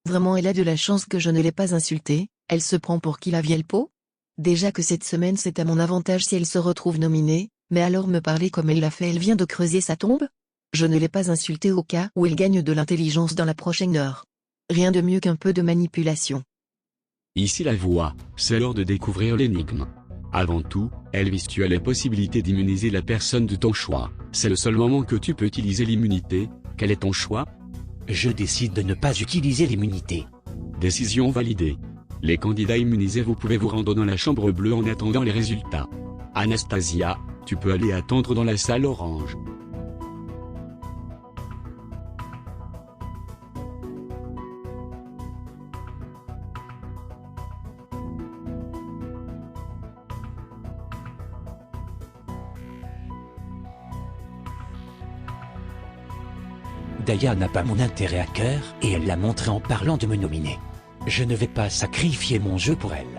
Speaker 1: Vraiment, elle a de la chance que je ne l'ai pas insultée. Elle se prend pour qui, la vieille peau? Déjà que cette semaine c'est à mon avantage si elle se retrouve nominée, mais alors me parler comme elle l'a fait, elle vient de creuser sa tombe? Je ne l'ai pas insultée au cas où elle gagne de l'intelligence dans la prochaine heure. Rien de mieux qu'un peu de manipulation.
Speaker 16: Ici la voix, c'est l'heure de découvrir l'énigme. Avant tout, Elvis, tu as la possibilité d'immuniser la personne de ton choix. C'est le seul moment que tu peux utiliser l'immunité. Quel est ton choix?
Speaker 15: Je décide de ne pas utiliser l'immunité.
Speaker 16: Décision validée. Les candidats immunisés, vous pouvez vous rendre dans la chambre bleue en attendant les résultats. Anastasia, tu peux aller attendre dans la salle orange.
Speaker 15: Daya n'a pas mon intérêt à cœur et elle l'a montré en parlant de me nominer. Je ne vais pas sacrifier mon jeu pour elle.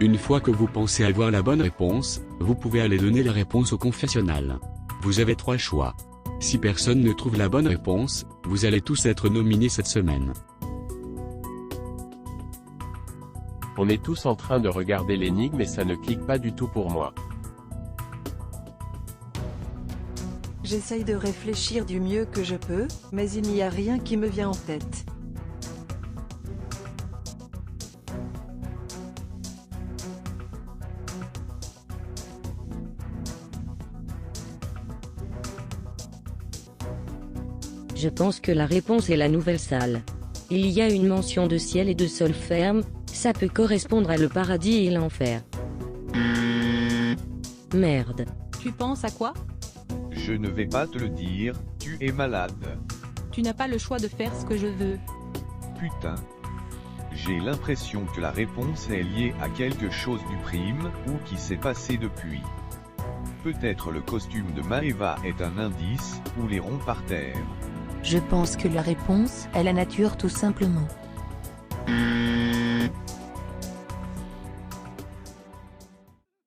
Speaker 16: Une fois que vous pensez avoir la bonne réponse, vous pouvez aller donner la réponse au confessionnal. Vous avez 3 choix. Si personne ne trouve la bonne réponse, vous allez tous être nominés cette semaine. On est tous en train de regarder l'énigme et ça ne clique pas du tout pour moi.
Speaker 14: J'essaye de réfléchir du mieux que je peux, mais il n'y a rien qui me vient en tête.
Speaker 8: Je pense que la réponse est la nouvelle salle. Il y a une mention de ciel et de sol ferme, ça peut correspondre à le paradis et l'enfer. Merde.
Speaker 7: Tu penses à quoi?
Speaker 13: Je ne vais pas te le dire, tu es malade.
Speaker 7: Tu n'as pas le choix de faire ce que je veux.
Speaker 13: Putain. J'ai l'impression que la réponse est liée à quelque chose du prime, ou qui s'est passé depuis. Peut-être le costume de Maeva est un indice, ou les ronds par terre.
Speaker 2: Je pense que la réponse est la nature tout simplement.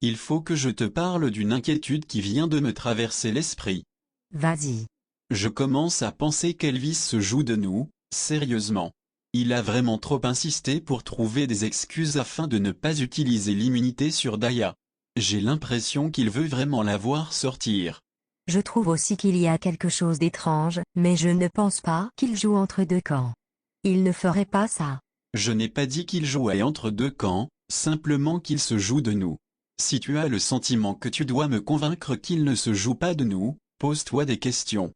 Speaker 12: Il faut que je te parle d'une inquiétude qui vient de me traverser l'esprit.
Speaker 5: Vas-y.
Speaker 12: Je commence à penser qu'Elvis se joue de nous, sérieusement. Il a vraiment trop insisté pour trouver des excuses afin de ne pas utiliser l'immunité sur Daya. J'ai l'impression qu'il veut vraiment la voir sortir.
Speaker 5: Je trouve aussi qu'il y a quelque chose d'étrange, mais je ne pense pas qu'il joue entre 2 camps. Il ne ferait pas ça.
Speaker 12: Je n'ai pas dit qu'il jouait entre 2 camps, simplement qu'il se joue de nous. Si tu as le sentiment que tu dois me convaincre qu'il ne se joue pas de nous, pose-toi des questions.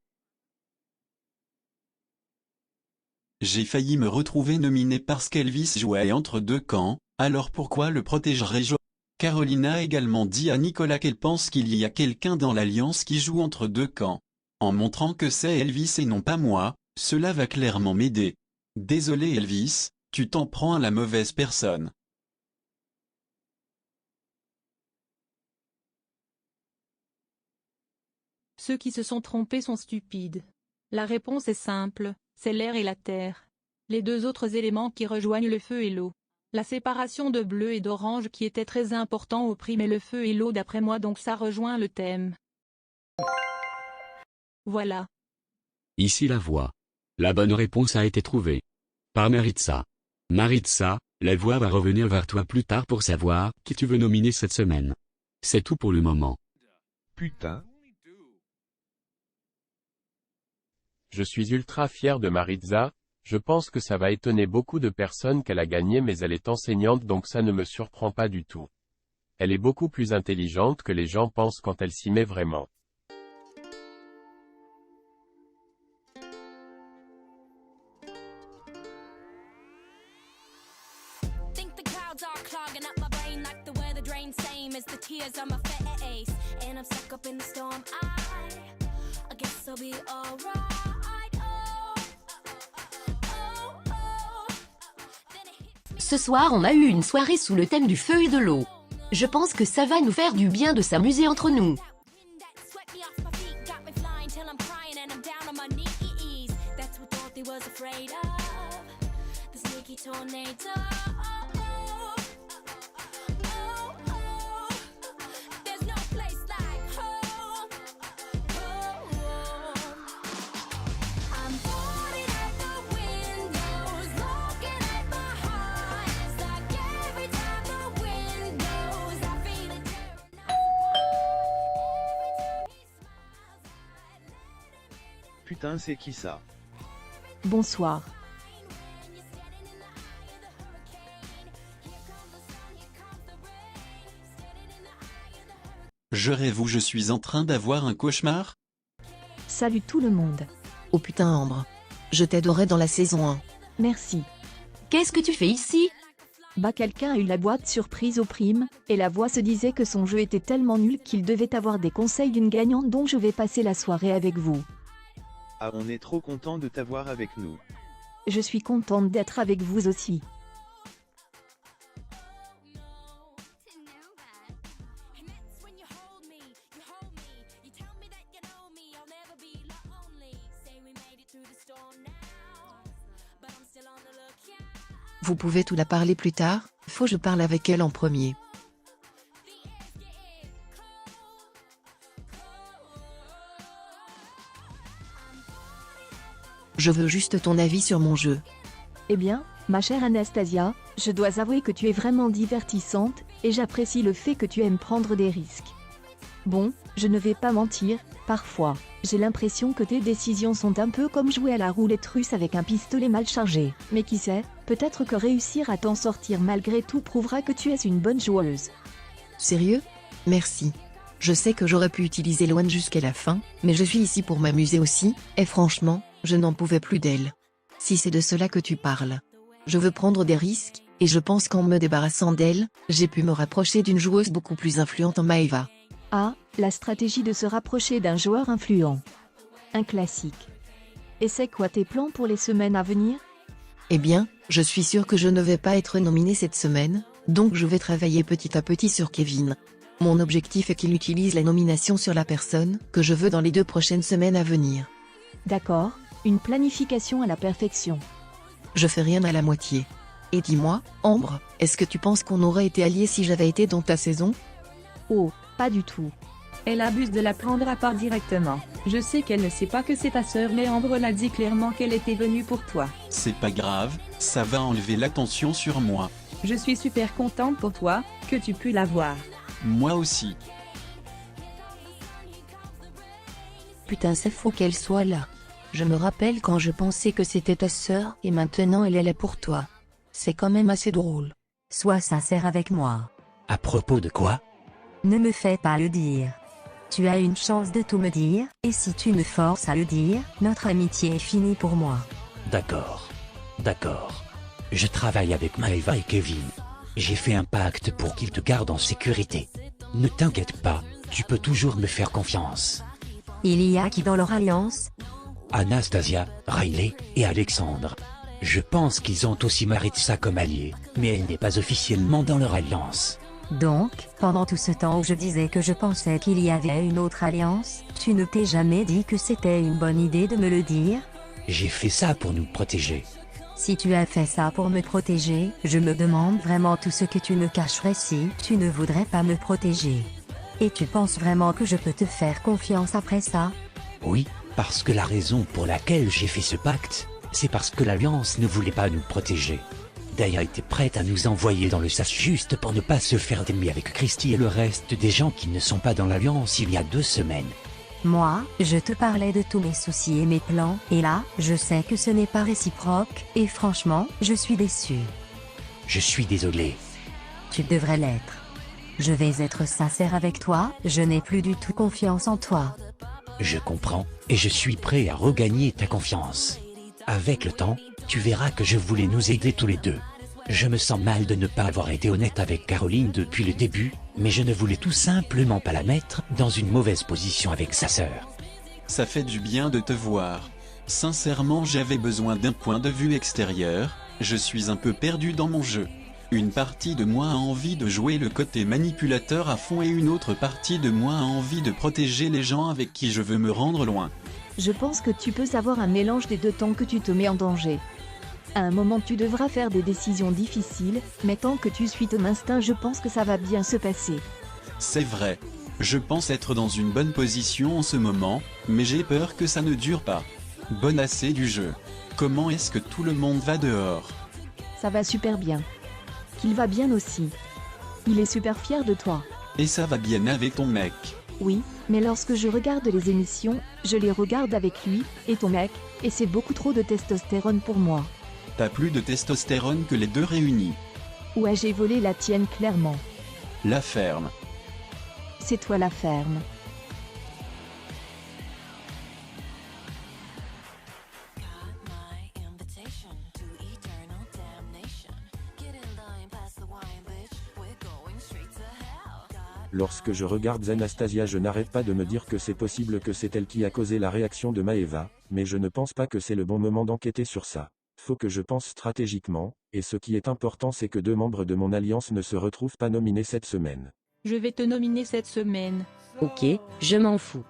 Speaker 12: J'ai failli me retrouver nominé parce qu'Elvis jouait entre 2 camps, alors pourquoi le protégerais-je? Caroline a également dit à Nicolas qu'elle pense qu'il y a quelqu'un dans l'alliance qui joue entre 2 camps. En montrant que c'est Elvis et non pas moi, cela va clairement m'aider. Désolé Elvis, tu t'en prends à la mauvaise personne.
Speaker 7: Ceux qui se sont trompés sont stupides. La réponse est simple, c'est l'air et la terre. Les 2 autres éléments qui rejoignent le feu et l'eau. La séparation de bleu et d'orange qui était très important au prime est le feu et l'eau d'après moi, donc ça rejoint le thème. Voilà.
Speaker 16: Ici la voix. La bonne réponse a été trouvée. Par Maritza. Maritza, la voix va revenir vers toi plus tard pour savoir qui tu veux nominer cette semaine. C'est tout pour le moment.
Speaker 13: Putain.
Speaker 6: Je suis ultra fier de Maritza, je pense que ça va étonner beaucoup de personnes qu'elle a gagné, mais elle est enseignante donc ça ne me surprend pas du tout. Elle est beaucoup plus intelligente que les gens pensent quand elle s'y met vraiment.
Speaker 10: Ce soir on a eu une soirée sous le thème du feu et de l'eau. Je pense que ça va nous faire du bien de s'amuser entre nous.
Speaker 4: Putain, c'est qui ça?
Speaker 11: Bonsoir.
Speaker 12: Je rêve ou je suis en train d'avoir un cauchemar?
Speaker 11: Salut tout le monde.
Speaker 1: Oh putain Ambre. Je t'adorais dans la saison 1.
Speaker 11: Merci.
Speaker 10: Qu'est-ce que tu fais ici?
Speaker 11: Bah quelqu'un a eu la boîte surprise aux primes, et la voix se disait que son jeu était tellement nul qu'il devait avoir des conseils d'une gagnante dont je vais passer la soirée avec vous.
Speaker 4: Ah, on est trop content de t'avoir avec nous.
Speaker 11: Je suis contente d'être avec vous aussi.
Speaker 1: Vous pouvez tout la parler plus tard, faut que je parle avec elle en premier. Je veux juste ton avis sur mon jeu.
Speaker 11: Eh bien, ma chère Anastasia, je dois avouer que tu es vraiment divertissante, et j'apprécie le fait que tu aimes prendre des risques. Bon, je ne vais pas mentir, parfois, j'ai l'impression que tes décisions sont un peu comme jouer à la roulette russe avec un pistolet mal chargé, mais qui sait, peut-être que réussir à t'en sortir malgré tout prouvera que tu es une bonne joueuse.
Speaker 1: Sérieux? Merci. Je sais que j'aurais pu utiliser Loane jusqu'à la fin, mais je suis ici pour m'amuser aussi, et franchement, je n'en pouvais plus d'elle. Si c'est de cela que tu parles. Je veux prendre des risques, et je pense qu'en me débarrassant d'elle, j'ai pu me rapprocher d'une joueuse beaucoup plus influente en Maeva.
Speaker 11: Ah, la stratégie de se rapprocher d'un joueur influent. Un classique. Et c'est quoi tes plans pour les semaines à venir?
Speaker 1: Eh bien, je suis sûre que je ne vais pas être nominée cette semaine, donc je vais travailler petit à petit sur Kevin. Mon objectif est qu'il utilise la nomination sur la personne que je veux dans les 2 prochaines semaines à venir.
Speaker 11: D'accord, une planification à la perfection.
Speaker 1: Je fais rien à la moitié. Et dis-moi, Ambre, est-ce que tu penses qu'on aurait été alliés si j'avais été dans ta saison?
Speaker 11: Oh, pas du tout. Elle abuse de la prendre à part directement. Je sais qu'elle ne sait pas que c'est ta sœur, mais Ambre l'a dit clairement qu'elle était venue pour toi.
Speaker 12: C'est pas grave, ça va enlever l'attention sur moi.
Speaker 11: Je suis super contente pour toi, que tu pu la voir.
Speaker 12: Moi aussi.
Speaker 2: Putain, c'est faux qu'elle soit là. Je me rappelle quand je pensais que c'était ta sœur, et maintenant elle est là pour toi. C'est quand même assez drôle.
Speaker 5: Sois sincère avec moi.
Speaker 15: À propos de quoi?
Speaker 5: Ne me fais pas le dire. Tu as une chance de tout me dire, et si tu me forces à le dire, notre amitié est finie pour moi.
Speaker 15: D'accord. D'accord. Je travaille avec Maeva et Kevin. J'ai fait un pacte pour qu'ils te gardent en sécurité. Ne t'inquiète pas, tu peux toujours me faire confiance.
Speaker 5: Il y a qui dans leur alliance?
Speaker 15: Anastasia, Riley et Alexandre. Je pense qu'ils ont aussi Maritza comme allié, mais elle n'est pas officiellement dans leur alliance.
Speaker 5: Donc, pendant tout ce temps où je disais que je pensais qu'il y avait une autre alliance, tu ne t'es jamais dit que c'était une bonne idée de me le dire?
Speaker 15: J'ai fait ça pour nous protéger.
Speaker 5: Si tu as fait ça pour me protéger, je me demande vraiment tout ce que tu me cacherais si tu ne voudrais pas me protéger. Et tu penses vraiment que je peux te faire confiance après ça?
Speaker 15: Oui, parce que la raison pour laquelle j'ai fait ce pacte, c'est parce que l'Alliance ne voulait pas nous protéger. Daya était prête à nous envoyer dans le sas juste pour ne pas se faire d'ennemis avec Christy et le reste des gens qui ne sont pas dans l'Alliance il y a 2 semaines.
Speaker 5: Moi, je te parlais de tous mes soucis et mes plans, et là, je sais que ce n'est pas réciproque, et franchement, je suis déçue.
Speaker 15: Je suis désolé.
Speaker 5: Tu devrais l'être. Je vais être sincère avec toi, je n'ai plus du tout confiance en toi.
Speaker 15: Je comprends, et je suis prêt à regagner ta confiance. Avec le temps, tu verras que je voulais nous aider tous les deux. Je me sens mal de ne pas avoir été honnête avec Caroline depuis le début, mais je ne voulais tout simplement pas la mettre dans une mauvaise position avec sa sœur.
Speaker 12: Ça fait du bien de te voir. Sincèrement, j'avais besoin d'un point de vue extérieur, je suis un peu perdu dans mon jeu. Une partie de moi a envie de jouer le côté manipulateur à fond et une autre partie de moi a envie de protéger les gens avec qui je veux me rendre loin.
Speaker 17: Je pense que tu peux savoir un mélange des deux tant que tu te mets en danger. À un moment tu devras faire des décisions difficiles, mais tant que tu suis ton instinct je pense que ça va bien se passer.
Speaker 12: C'est vrai. Je pense être dans une bonne position en ce moment, mais j'ai peur que ça ne dure pas. Bonne assez du jeu. Comment est-ce que tout le monde va dehors?
Speaker 17: Ça va super bien. Qu'il va bien aussi. Il est super fier de toi.
Speaker 12: Et ça va bien avec ton mec?
Speaker 17: Oui, mais lorsque je regarde les émissions, je les regarde avec lui, et ton mec, et c'est beaucoup trop de testostérone pour moi.
Speaker 12: T'as plus de testostérone que les deux réunis.
Speaker 17: Ouais, j'ai volé la tienne clairement.
Speaker 12: La ferme.
Speaker 17: C'est toi la ferme.
Speaker 9: Lorsque je regarde Anastasia, je n'arrête pas de me dire que c'est possible que c'est elle qui a causé la réaction de Maeva, mais je ne pense pas que c'est le bon moment d'enquêter sur ça. Faut que je pense stratégiquement, et ce qui est important c'est que 2 membres de mon alliance ne se retrouvent pas nominés cette semaine.
Speaker 7: Je vais te nominer cette semaine.
Speaker 8: Ok, je m'en fous.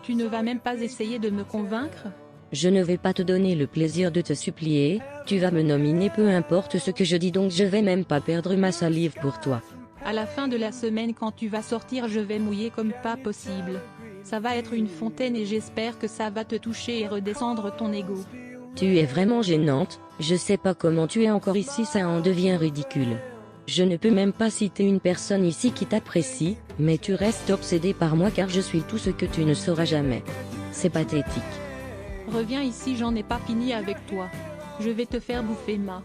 Speaker 7: Tu ne vas même pas essayer de me convaincre?
Speaker 8: Je ne vais pas te donner le plaisir de te supplier, tu vas me nominer peu importe ce que je dis donc je vais même pas perdre ma salive pour toi.
Speaker 7: À la fin de la semaine quand tu vas sortir je vais mouiller comme pas possible. Ça va être une fontaine et j'espère que ça va te toucher et redescendre ton ego.
Speaker 8: Tu es vraiment gênante, je sais pas comment tu es encore ici, ça en devient ridicule. Je ne peux même pas citer une personne ici qui t'apprécie, mais tu restes obsédé par moi car je suis tout ce que tu ne sauras jamais. C'est pathétique.
Speaker 7: Reviens ici, j'en ai pas fini avec toi. Je vais te faire bouffer ma.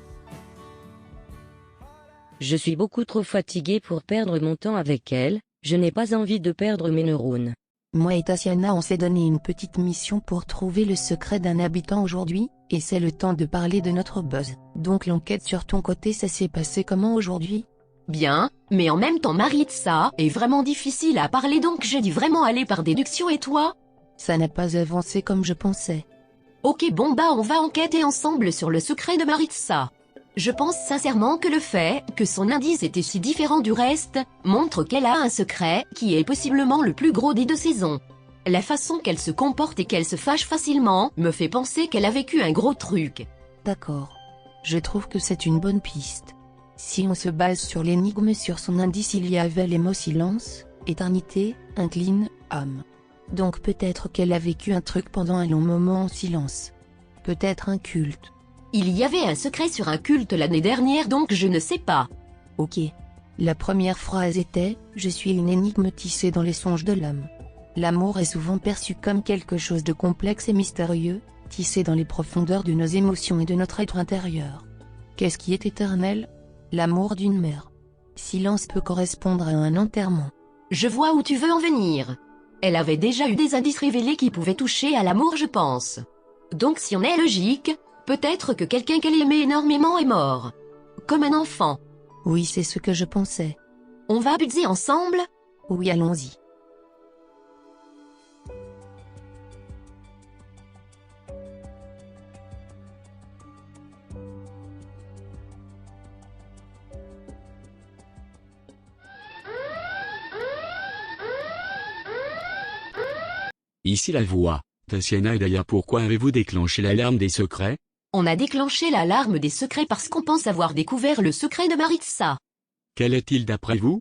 Speaker 8: Je suis beaucoup trop fatigué pour perdre mon temps avec elle, je n'ai pas envie de perdre mes neurones.
Speaker 1: Moi et Tatiana on s'est donné une petite mission pour trouver le secret d'un habitant aujourd'hui, et c'est le temps de parler de notre buzz. Donc l'enquête sur ton côté ça s'est passé comment aujourd'hui?
Speaker 10: Bien, mais en même temps Maritza est vraiment difficile à parler donc j'ai dû vraiment aller par déduction et toi?
Speaker 1: Ça n'a pas avancé comme je pensais.
Speaker 10: Ok bon bah on va enquêter ensemble sur le secret de Maritza. Je pense sincèrement que le fait que son indice était si différent du reste, montre qu'elle a un secret qui est possiblement le plus gros des 2 saisons. La façon qu'elle se comporte et qu'elle se fâche facilement, me fait penser qu'elle a vécu un gros truc.
Speaker 1: D'accord. Je trouve que c'est une bonne piste. Si on se base sur l'énigme sur son indice il y avait les mots silence, éternité, incline, âme. Donc peut-être qu'elle a vécu un truc pendant un long moment en silence. Peut-être un culte.
Speaker 10: Il y avait un secret sur un culte l'année dernière donc je ne sais pas.
Speaker 1: Ok. La première phrase était « Je suis une énigme tissée dans les songes de l'âme ». L'amour est souvent perçu comme quelque chose de complexe et mystérieux, tissé dans les profondeurs de nos émotions et de notre être intérieur. Qu'est-ce qui est éternel? L'amour d'une mère. Silence peut correspondre à un enterrement.
Speaker 10: Je vois où tu veux en venir. Elle avait déjà eu des indices révélés qui pouvaient toucher à l'amour je pense. Donc si on est logique, peut-être que quelqu'un qu'elle aimait énormément est mort. Comme un enfant.
Speaker 1: Oui c'est ce que je pensais.
Speaker 10: On va buzzer ensemble?
Speaker 1: Oui allons-y.
Speaker 16: Ici la voix. Tatiana et Daya, pourquoi avez-vous déclenché l'alarme des secrets?
Speaker 10: On a déclenché l'alarme des secrets parce qu'on pense avoir découvert le secret de Maritza.
Speaker 16: Quel est-il d'après vous?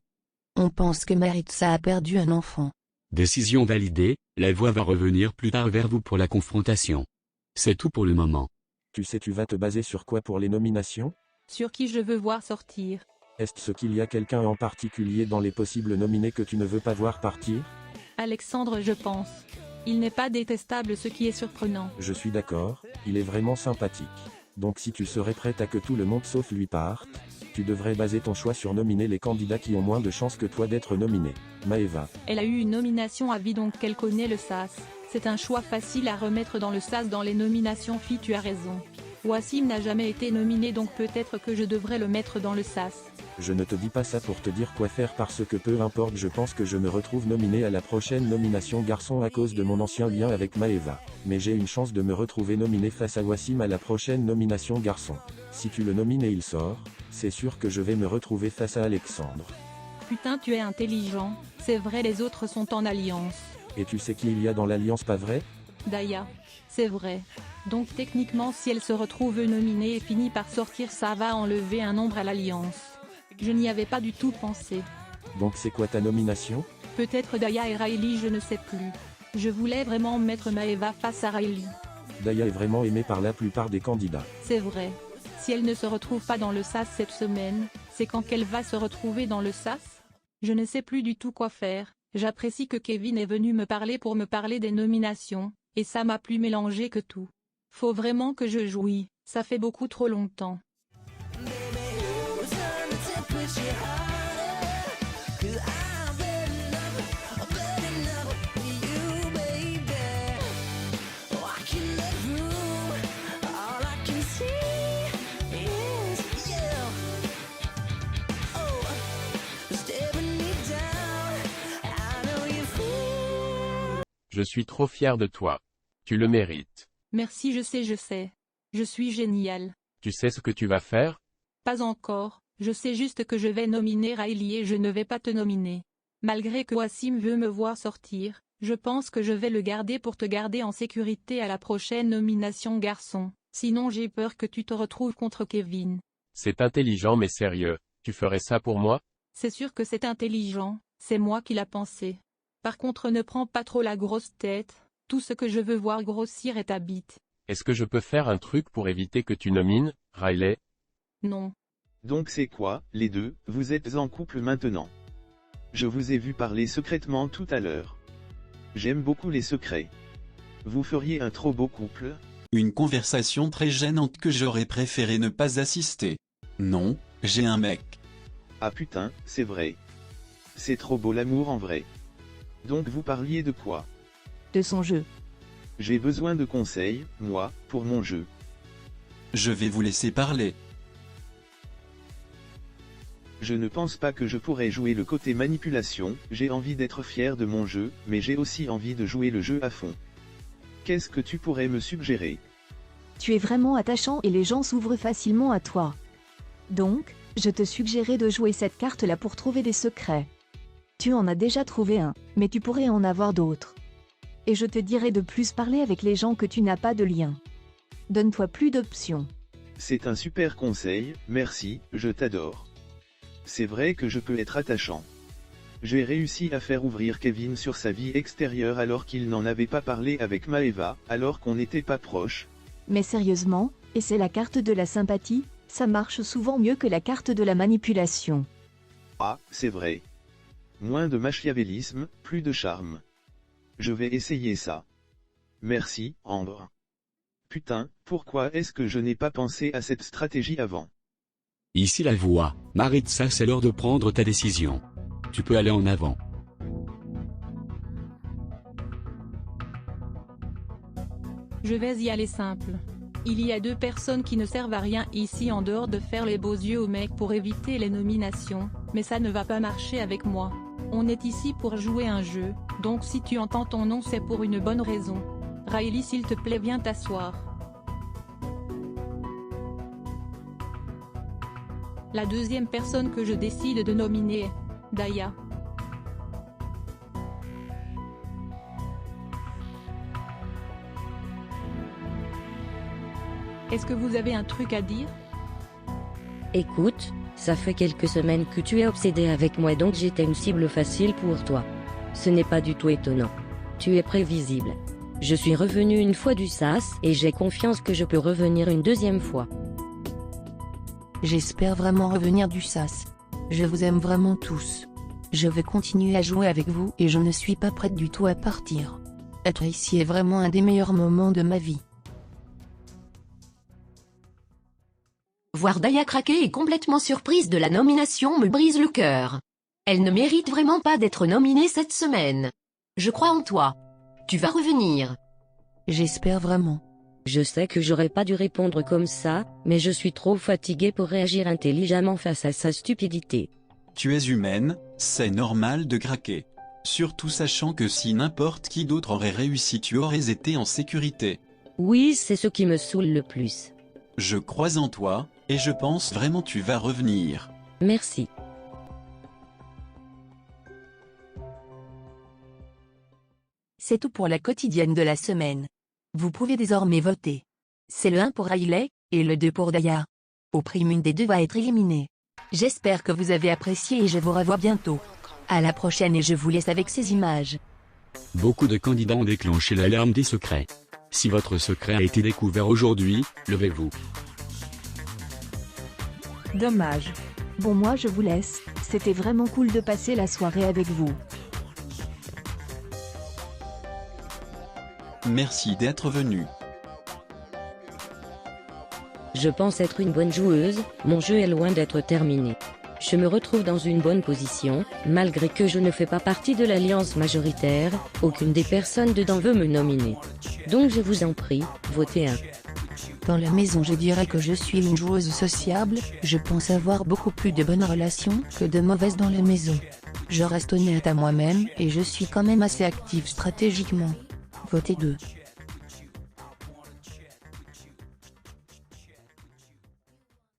Speaker 1: On pense que Maritza a perdu un enfant.
Speaker 16: Décision validée, la voix va revenir plus tard vers vous pour la confrontation. C'est tout pour le moment.
Speaker 9: Tu sais tu vas te baser sur quoi pour les nominations?
Speaker 7: Sur qui je veux voir sortir.
Speaker 9: Est-ce qu'il y a quelqu'un en particulier dans les possibles nominés que tu ne veux pas voir partir?
Speaker 7: Alexandre je pense. Il n'est pas détestable ce qui est surprenant.
Speaker 9: Je suis d'accord, il est vraiment sympathique. Donc si tu serais prête à que tout le monde sauf lui parte, tu devrais baser ton choix sur nominer les candidats qui ont moins de chances que toi d'être nominés. Maeva.
Speaker 7: Elle a eu une nomination à vie donc qu'elle connaît le sas. C'est un choix facile à remettre dans le sas dans les nominations filles tu as raison. Wassim n'a jamais été nominé, donc peut-être que je devrais le mettre dans le sas.
Speaker 9: Je ne te dis pas ça pour te dire quoi faire parce que peu importe, je pense que je me retrouve nominé à la prochaine nomination garçon à cause de mon ancien lien avec Maeva. Mais j'ai une chance de me retrouver nominé face à Wassim à la prochaine nomination garçon. Si tu le nomines et il sort, c'est sûr que je vais me retrouver face à Alexandre.
Speaker 7: Putain, tu es intelligent, c'est vrai, les autres sont en alliance.
Speaker 9: Et tu sais qui il y a dans l'alliance, pas vrai?
Speaker 7: Daya. C'est vrai. Donc techniquement, si elle se retrouve nominée et finit par sortir, ça va enlever un nombre à l'alliance. Je n'y avais pas du tout pensé.
Speaker 9: Donc c'est quoi ta nomination?
Speaker 7: Peut-être Daya et Riley, je ne sais plus. Je voulais vraiment mettre Maeva face à Riley.
Speaker 9: Daya est vraiment aimée par la plupart des candidats.
Speaker 7: C'est vrai. Si elle ne se retrouve pas dans le sas cette semaine, c'est quand qu'elle va se retrouver dans le sas? Je ne sais plus du tout quoi faire. J'apprécie que Kevin est venu me parler pour me parler des nominations, et ça m'a plus mélangé que tout. Faut vraiment que je jouis, ça fait beaucoup trop longtemps.
Speaker 6: Je suis trop fier de toi. Tu le mérites.
Speaker 7: Merci, je sais. Je suis génial.
Speaker 6: Tu sais ce que tu vas faire?
Speaker 7: Pas encore, je sais juste que je vais nominer Riley et je ne vais pas te nominer. Malgré que Wassim veut me voir sortir, je pense que je vais le garder pour te garder en sécurité à la prochaine nomination garçon, sinon j'ai peur que tu te retrouves contre Kevin.
Speaker 6: C'est intelligent mais sérieux, tu ferais ça pour moi?
Speaker 7: C'est sûr que c'est intelligent, c'est moi qui l'a pensé. Par contre ne prends pas trop la grosse tête, tout ce que je veux voir grossir est ta bite.
Speaker 6: Est-ce que je peux faire un truc pour éviter que tu nomines, Riley?
Speaker 7: Non.
Speaker 4: Donc c'est quoi, les deux, vous êtes en couple maintenant? Je vous ai vu parler secrètement tout à l'heure. J'aime beaucoup les secrets. Vous feriez un trop beau couple?
Speaker 12: Une conversation très gênante que j'aurais préféré ne pas assister. Non, j'ai un mec.
Speaker 4: Ah putain, c'est vrai. C'est trop beau l'amour en vrai. Donc vous parliez de quoi?
Speaker 17: De son jeu.
Speaker 4: J'ai besoin de conseils, moi, pour mon jeu.
Speaker 12: Je vais vous laisser parler.
Speaker 4: Je ne pense pas que je pourrais jouer le côté manipulation, j'ai envie d'être fier de mon jeu, mais j'ai aussi envie de jouer le jeu à fond. Qu'est-ce que tu pourrais me suggérer?
Speaker 17: Tu es vraiment attachant et les gens s'ouvrent facilement à toi. Donc, je te suggérais de jouer cette carte-là pour trouver des secrets. Tu en as déjà trouvé un, mais tu pourrais en avoir d'autres. Et je te dirais de plus parler avec les gens que tu n'as pas de lien. Donne-toi plus d'options.
Speaker 4: C'est un super conseil, merci, je t'adore. C'est vrai que je peux être attachant. J'ai réussi à faire ouvrir Kevin sur sa vie extérieure alors qu'il n'en avait pas parlé avec Maeva, alors qu'on n'était pas proches.
Speaker 17: Mais sérieusement, et c'est la carte de la sympathie, ça marche souvent mieux que la carte de la manipulation.
Speaker 4: Ah, c'est vrai. Moins de machiavélisme, plus de charme. Je vais essayer ça. Merci, Ambre. Putain, pourquoi est-ce que je n'ai pas pensé à cette stratégie avant?
Speaker 16: Ici la voix, Maritza, c'est l'heure de prendre ta décision. Tu peux aller en avant.
Speaker 7: Je vais y aller simple. Il y a deux personnes qui ne servent à rien ici en dehors de faire les beaux yeux aux mecs pour éviter les nominations, mais ça ne va pas marcher avec moi. On est ici pour jouer un jeu, donc si tu entends ton nom c'est pour une bonne raison. Riley, s'il te plaît, viens t'asseoir. La deuxième personne que je décide de nominer est Daya. Est-ce que vous avez un truc à dire?
Speaker 8: Écoute, ça fait quelques semaines que tu es obsédé avec moi, donc j'étais une cible facile pour toi. Ce n'est pas du tout étonnant. Tu es prévisible. Je suis revenu une fois du SAS et j'ai confiance que je peux revenir une deuxième fois.
Speaker 2: J'espère vraiment revenir du SAS. Je vous aime vraiment tous. Je vais continuer à jouer avec vous et je ne suis pas prête du tout à partir. Être ici est vraiment un des meilleurs moments de ma vie.
Speaker 10: Voir Daya craquer et complètement surprise de la nomination me brise le cœur. Elle ne mérite vraiment pas d'être nominée cette semaine. Je crois en toi. Tu vas revenir.
Speaker 2: J'espère vraiment.
Speaker 8: Je sais que j'aurais pas dû répondre comme ça, mais je suis trop fatigué pour réagir intelligemment face à sa stupidité.
Speaker 12: Tu es humaine, c'est normal de craquer. Surtout sachant que si n'importe qui d'autre aurait réussi, tu aurais été en sécurité.
Speaker 8: Oui, c'est ce qui me saoule le plus.
Speaker 12: Je crois en toi, et je pense vraiment tu vas revenir.
Speaker 8: Merci.
Speaker 2: C'est tout pour la quotidienne de la semaine. Vous pouvez désormais voter. C'est le 1 pour Riley, et le 2 pour Daya. Au prime, une des deux va être éliminée. J'espère que vous avez apprécié et je vous revois bientôt. À la prochaine et je vous laisse avec ces images.
Speaker 16: Beaucoup de candidats ont déclenché l'alarme des secrets. Si votre secret a été découvert aujourd'hui, levez-vous.
Speaker 11: Dommage.
Speaker 17: Bon, moi je vous laisse, c'était vraiment cool de passer la soirée avec vous.
Speaker 12: Merci d'être venu.
Speaker 8: Je pense être une bonne joueuse, mon jeu est loin d'être terminé. Je me retrouve dans une bonne position, malgré que je ne fais pas partie de l'alliance majoritaire, aucune des personnes dedans veut me nominer. Donc je vous en prie, votez un.
Speaker 2: Dans la maison, je dirais que je suis une joueuse sociable, je pense avoir beaucoup plus de bonnes relations que de mauvaises dans la maison. Je reste honnête à moi-même et je suis quand même assez active stratégiquement. Votez 2.